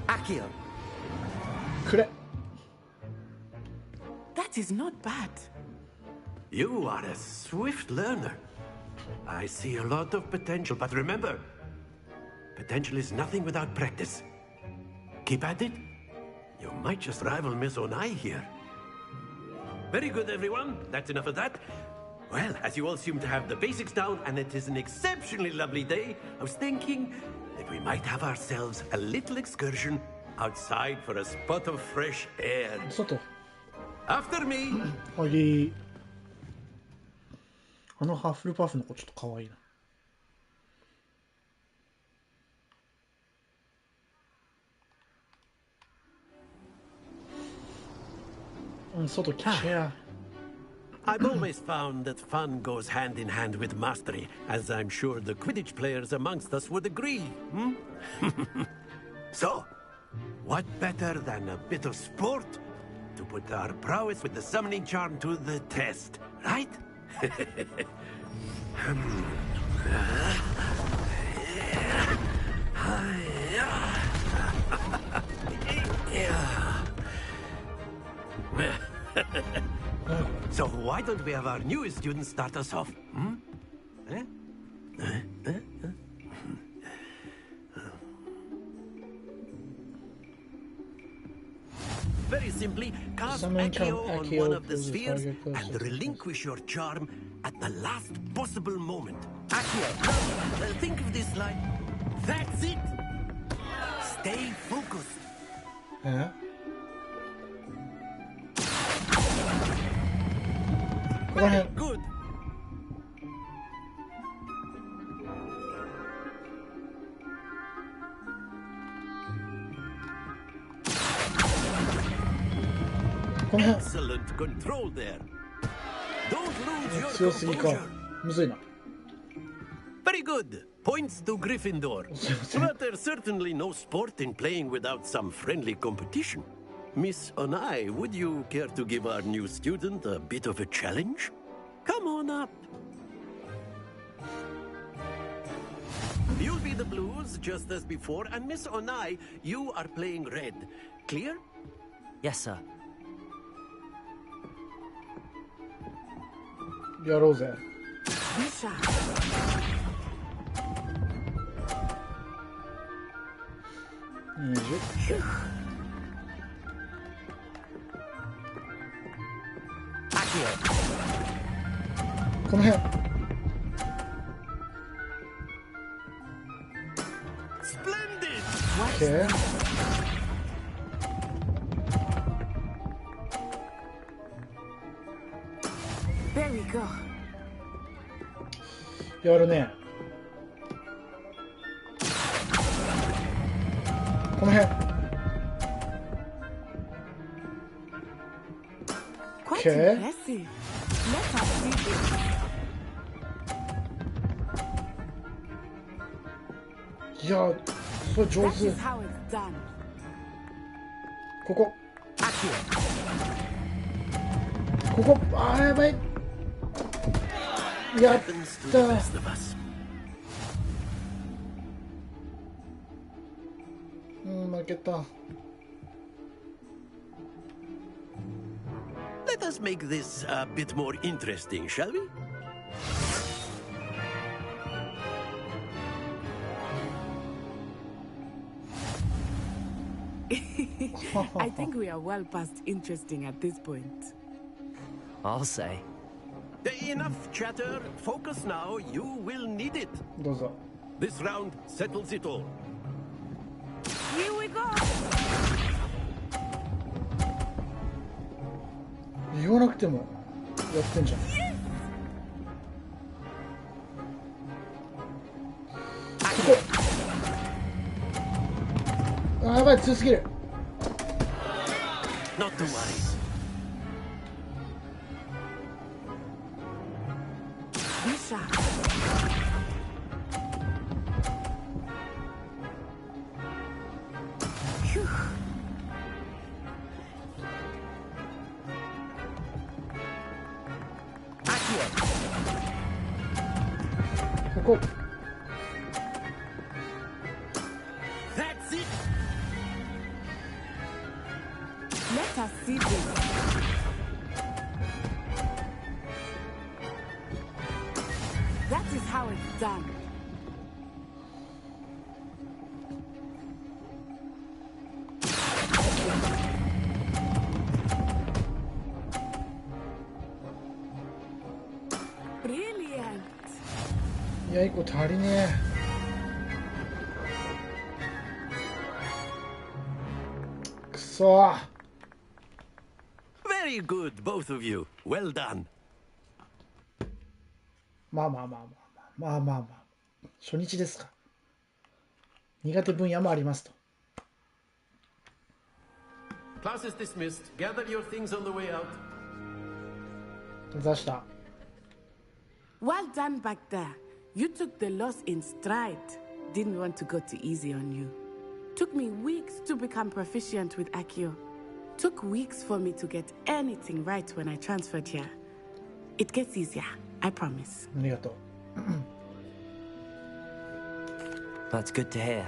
Akio. くれ。 That is not bad. You are a swift learner. I see a lot of potential, but remember, potential is nothing without practice. Keep at it. You might just rival Miss Onai here. Very good, everyone. That's enough of that. Well, as you all seem to have the basics down, and it is an exceptionally lovely day, I was thinking that we might have ourselves a little excursion outside for a spot of fresh air. After me. はい。あのハッフルパフの子ちょっと可愛いな。外来てや。I've always found that fun goes hand in hand with mastery, as I'm sure the Quidditch players amongst us would agree. So, what better than a bit of sport to put our prowess with the summoning charm to the test, right? So why don't we have our newest student start us off? Very simply, cast Accio on one of the spheres and relinquish your charm at the last possible moment. Accio, think of this like, that's it. Stay focused. Yeah. Very good. Excellent control there. Don't lose your composure. Very good. Points to Gryffindor. But there's certainly no sport in playing without some friendly competition. Miss Onai, would you care to give our new student a bit of a challenge? Come on up. You'll be the blues, just as before, and Miss Onai, you are playing red. Clear? Yes, sir. やろうぜ。20。この辺。Splendid. Okay. There we go. やるね。この辺。Quite impressive. Let us see this. いや、それ上 That 手。 is how it's done. ここ。ここ、あーやばい。やった。負けた。Let us make this a bit more interesting, shall we? I think we are well past interesting at this point. I'll say. Enough chatter. Focus now. You will need it. どうぞ。 This round settles it all. Here we go. 言わなくてもやってんじゃん。ここ。ばい、強すぎる。 Not to worry. Lisa. Phew. ここ。 That's it. Let us see this. That is how it's done. Brilliant. いや、1個足りねえ。くそー。 Very good, both of you. Well done. まあまあまあまあまあまあまあまあ。初日ですか。苦手分野もありますと。 Class is dismissed. Gather your things on the way out. 出した。 Well done back there. You took the loss in stride. Didn't want to go too easy on you. Took me weeks to become proficient with Accio. Took weeks for me to get anything right when I transferred here. It gets easier, I promise. ありがとう。 That's good to hear.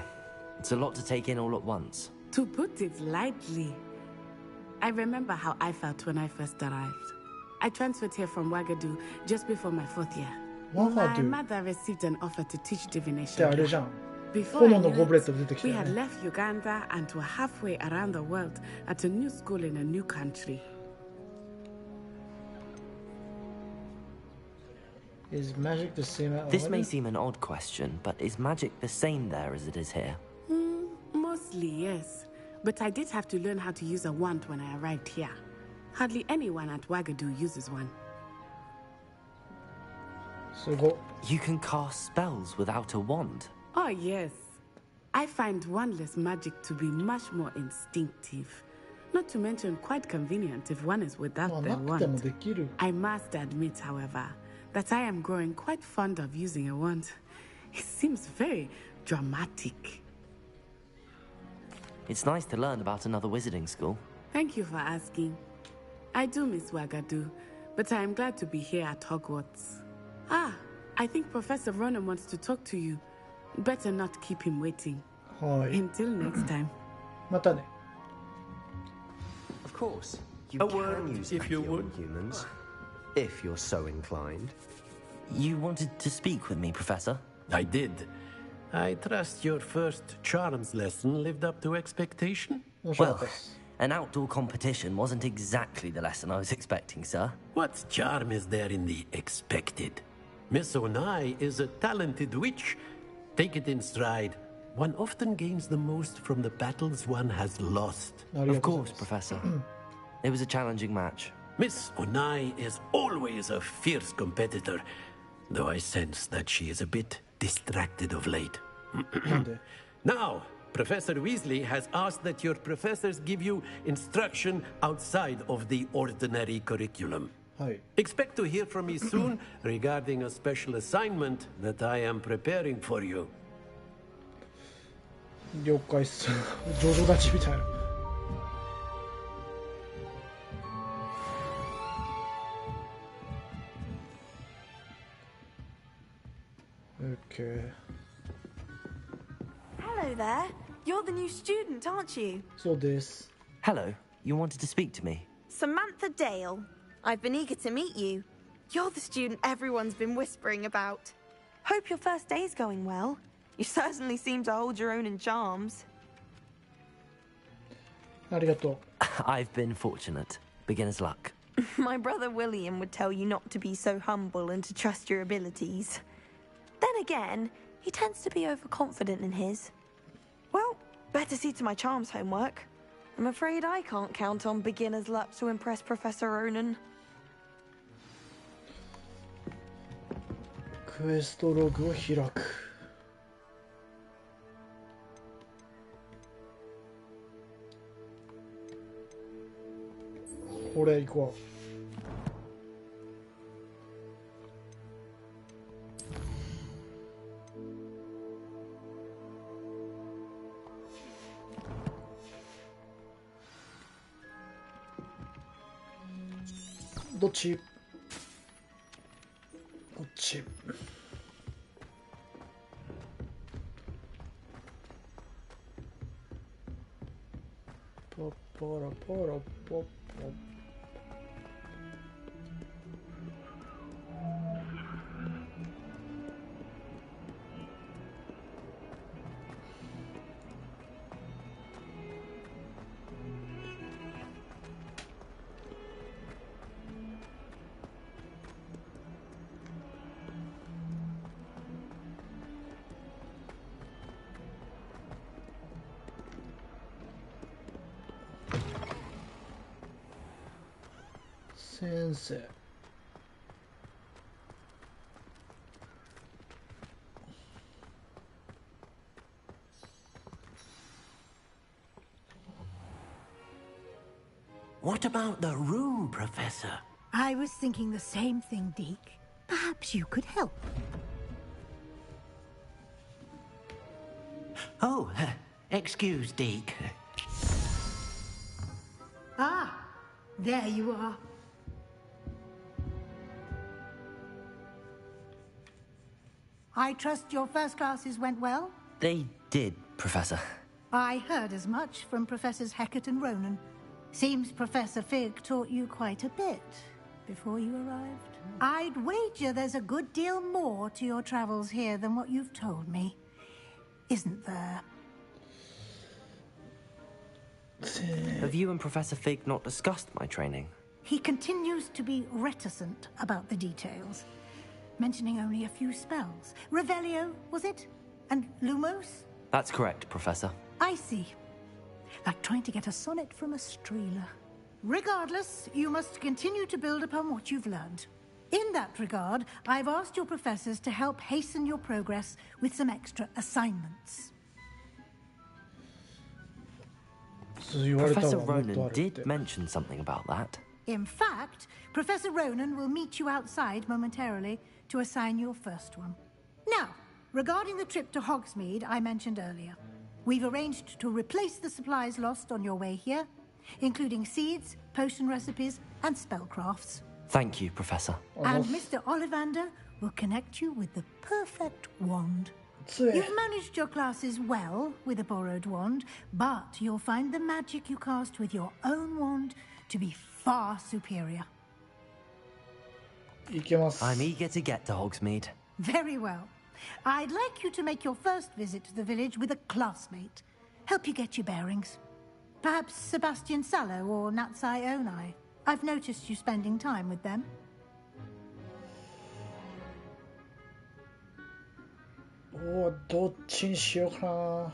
It's a lot to take in all at once. To put it lightly, I remember how I felt when I first arrived. I transferred here from Wagadu just before my 4th year. My mother received an offer to teach って divination. あれじゃん。 Before I 炎の knew ゴブレット it, 出てきた we よ had ね。 left Uganda and were halfway around the world at a new school in a new country. Is magic the same at This may Oregon? seem an odd question, but is magic the same there as it is here? Mostly, yes. But I did have to learn how to use a wand when I arrived here. Hardly anyone at Wagadu uses one. すごっ。 You can cast spells without a wand. Oh, yes. I find wandless magic to be much more instinctive. Not to mention quite convenient if one is without まあ the なくても wand. できる。 I must admit, however, that I am growing quite fond of using a wand. It seems very dramatic. It's nice to learn about another wizarding school. Thank you for asking. I do miss Wagadu, but I am glad to be here at Hogwarts. Ah, I think Professor Ronan wants to talk to you. Better not keep him waiting. はい。 Until next time. またね。 Of course, you A can word, use if you Accio would. on humans, if you're so inclined. You wanted to speak with me, Professor? I did. I trust your first charms lesson lived up to expectation? 面白かった Well, です。 an outdoor competition wasn't exactly the lesson I was expecting, sir. What charm is there in the expected? Miss Onai is a talented witch. Take it in stride. One often gains the most from the battles one has lost. Of course, Professor. It was a challenging match. Miss Onai is always a fierce competitor, though I sense that she is a bit distracted of late. Now, Professor Weasley has asked that your professors give you instruction outside of the ordinary curriculum. はい。 Expect to hear from me soon regarding a special assignment that I am preparing for you. 了解っす。ジョジョ立ちみたいな。Okay. Hello there. You're the new student, aren't you? そうです。 Hello, you wanted to speak to me? Samantha Dale. I've been eager to meet you. You're the student everyone's been whispering about. Hope your first day's going well. You certainly seem to hold your own in charms. ありがと I've been fortunate. Beginner's luck. My brother William would tell you not to be so humble and to trust your abilities. Then again, he tends to be overconfident in his. Well, better see to my charms homework. I'm afraid I can't count on beginner's luck to impress Professor Ronan. う。クエストログを開く。これ行こう。どっち？こっち。ポポロポロポポ。先生。What about the room, Professor? I was thinking the same thing, Deke. Perhaps you could help. Oh, excuse, Deke. Ah, there you are. I trust your first classes went well? They did, Professor. I heard as much from Professors Hecat and Ronan. Seems Professor Fig taught you quite a bit before you arrived. I'd wager there's a good deal more to your travels here than what you've told me. Isn't there? Have you and Professor Fig not discussed my training? He continues to be reticent about the details, mentioning only a few spells. Revelio, was it? And Lumos? That's correct, Professor. I see. Like trying to get a sonnet from a streeler. Regardless, you must continue to build upon what you've learned. In that regard, I've asked your professors to help hasten your progress with some extra assignments. Professor Ronan did mention something about that. In fact, Professor Ronan will meet you outside momentarily to assign your first one. Now, regarding the trip to Hogsmeade I mentioned earlier, we've arranged to replace the supplies lost on your way here, including seeds, potion recipes, and spellcrafts. Thank you, Professor. And Mr. Ollivander will connect you with the perfect wand. You've managed your classes well with a borrowed wand, but you'll find the magic you cast with your own wand to be far superior. I'm eager to get to Hogsmeade. Very well. I'd like you to make your first visit to the village with a classmate. Help you get your bearings. Perhaps Sebastian Sallow or Natsai Onai. I've noticed you spending time with them. Oh, どっちにしようかな。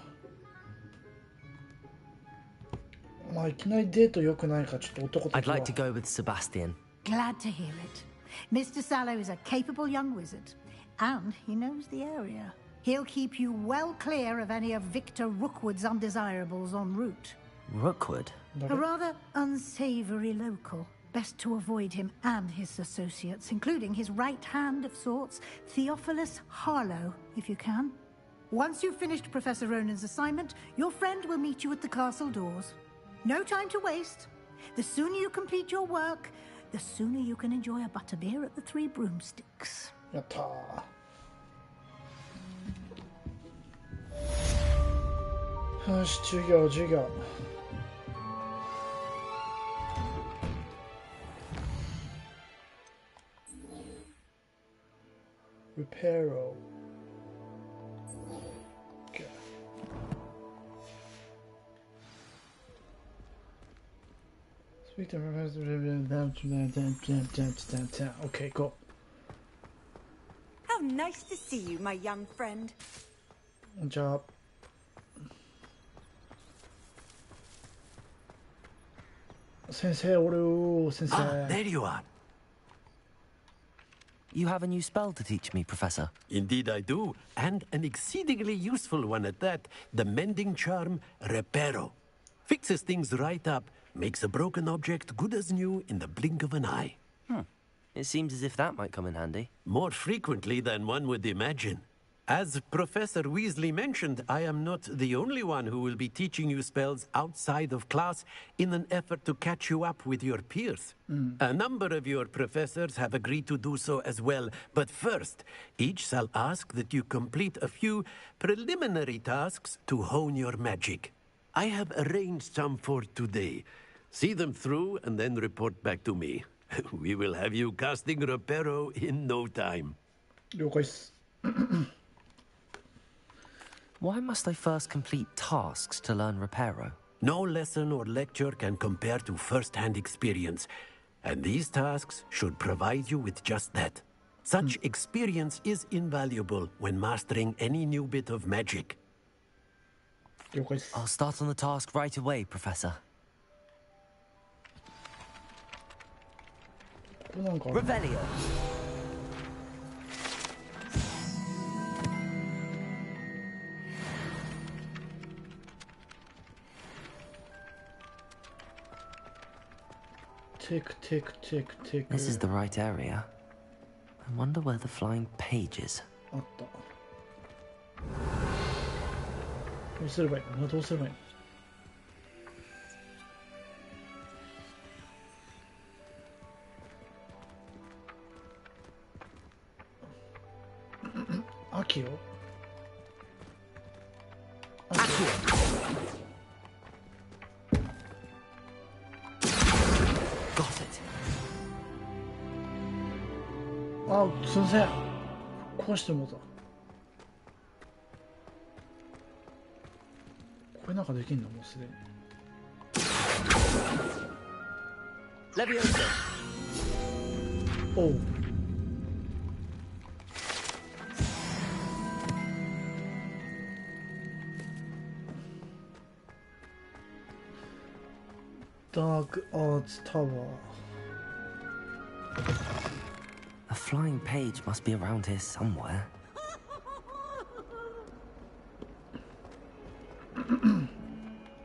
まあいきなりデート良くないからちょっと男と。I'd like to go with Sebastian. Glad to hear it. Mr. Sallow is a capable young wizard, and he knows the area. He'll keep you well clear of any of Victor Rookwood's undesirables en route. Rookwood? A rather unsavory local. Best to avoid him and his associates, including his right hand of sorts, Theophilus Harlow, if you can. Once you've finished Professor Ronan's assignment, your friend will meet you at the castle doors. No time to waste. The sooner you complete your work, the sooner you can enjoy a butterbeer at the Three Broomsticks. やったー。よし、授業。Reparo. Okay. Speak to Professor. Okay, go. How nice to see you, my young friend. Good job. Sensei, Sensei. Ah, there you are. You have a new spell to teach me, Professor. Indeed I do, and an exceedingly useful one at that. The mending charm, Reparo. Fixes things right up, makes a broken object good as new in the blink of an eye. It seems as if that might come in handy. More frequently than one would imagine. As Professor Weasley mentioned, I am not the only one who will be teaching you spells outside of class in an effort to catch you up with your peers. A number of your professors have agreed to do so as well, but first, each shall ask that you complete a few preliminary tasks to hone your magic. I have arranged some for today. See them through and then report back to me. We will have you casting Reparo in no time. 了解っす。 Why must I first complete tasks to learn Reparo? No lesson or lecture can compare to first-hand experience, and these tasks should provide you with just that. Such experience is invaluable when mastering any new bit of magic. I'll start on the task right away, Professor. Revelio. Tick, tick, tick, tick. This is the right area. I wonder where the flying page is. あった。どうすればいいの？どうすればいいの？秋よ。あ、すいません。壊してもうた。これなんかできんのもうすでに。レビオーおう。ダークアーツタワー。A flying page must be around here somewhere.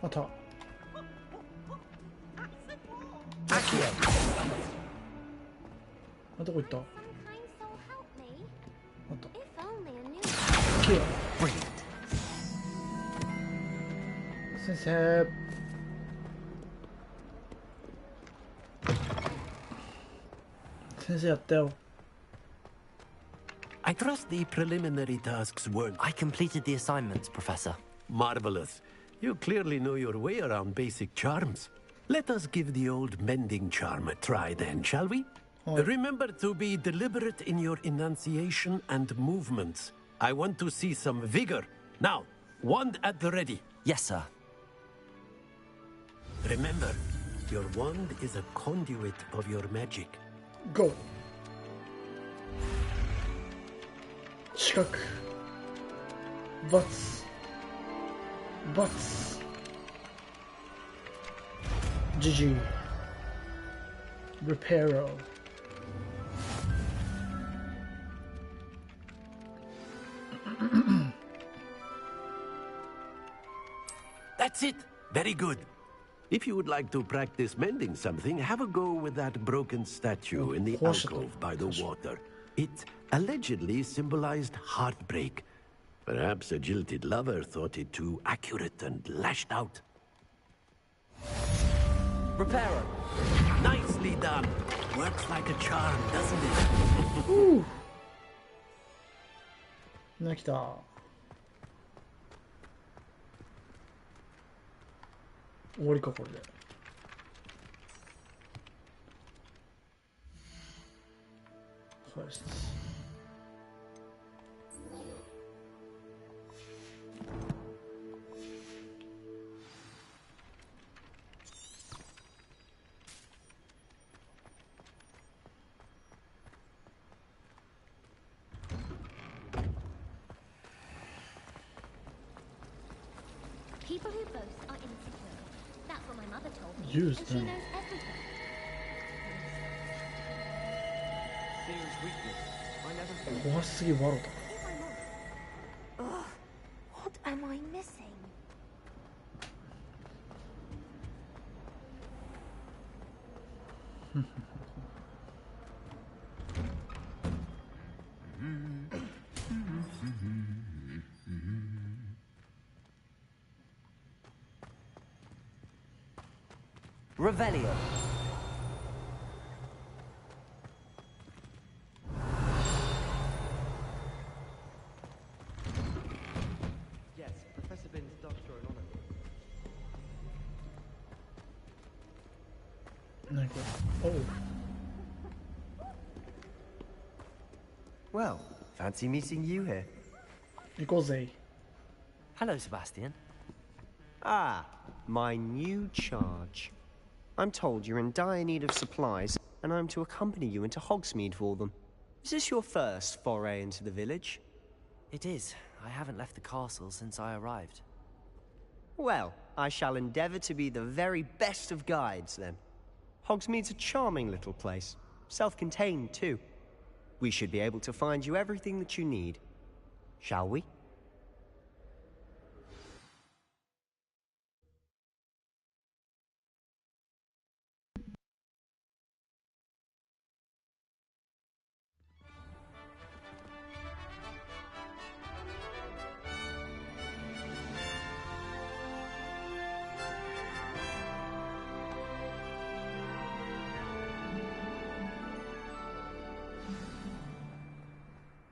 あった。あ、どこ行った？あった。秋よ。先生。先生やったよ。I trust the preliminary tasks weren't... I completed the assignments, Professor. Marvelous. You clearly know your way around basic charms. Let us give the old mending charm a try then, shall we? Remember to be deliberate in your enunciation and movements. I want to see some vigor. Now, wand at the ready. Yes, sir. Remember, your wand is a conduit of your magic. Go. 四角。バツ。バツ。ジジ。Reparo. That's it. Very good. If you would like to practice mending something, have a go with that broken statue in the alcove by the water. It allegedly symbolized heartbreak. Perhaps a jilted lover thought it too accurate and lashed out. Reparo. Nicely done. Works like a charm, doesn't it? Ooh. なきた。終わりかこれで。返します。People who boast are insecure. That's what my mother told me. Use and she them. knows everything. Seems weakness. I never 怖すぎ笑った。 Ugh, what am I missing? Revelio. Yes, Professor Bin's doctor and honor. Oh. Well, fancy meeting you here. Nikolze. Hello, Sebastian. Ah, my new charge. I'm told you're in dire need of supplies, and I'm to accompany you into Hogsmeade for them. Is this your first foray into the village? It is. I haven't left the castle since I arrived. Well, I shall endeavor to be the very best of guides, then. Hogsmeade's a charming little place. Self-contained, too. We should be able to find you everything that you need. Shall we?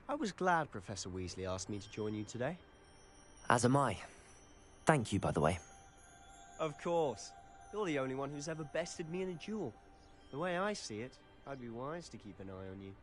I was glad Professor Weasley asked me to join you today. As am I. Thank you, by the way. Of course. You're the only one who's ever bested me in a duel. The way I see it, I'd be wise to keep an eye on you.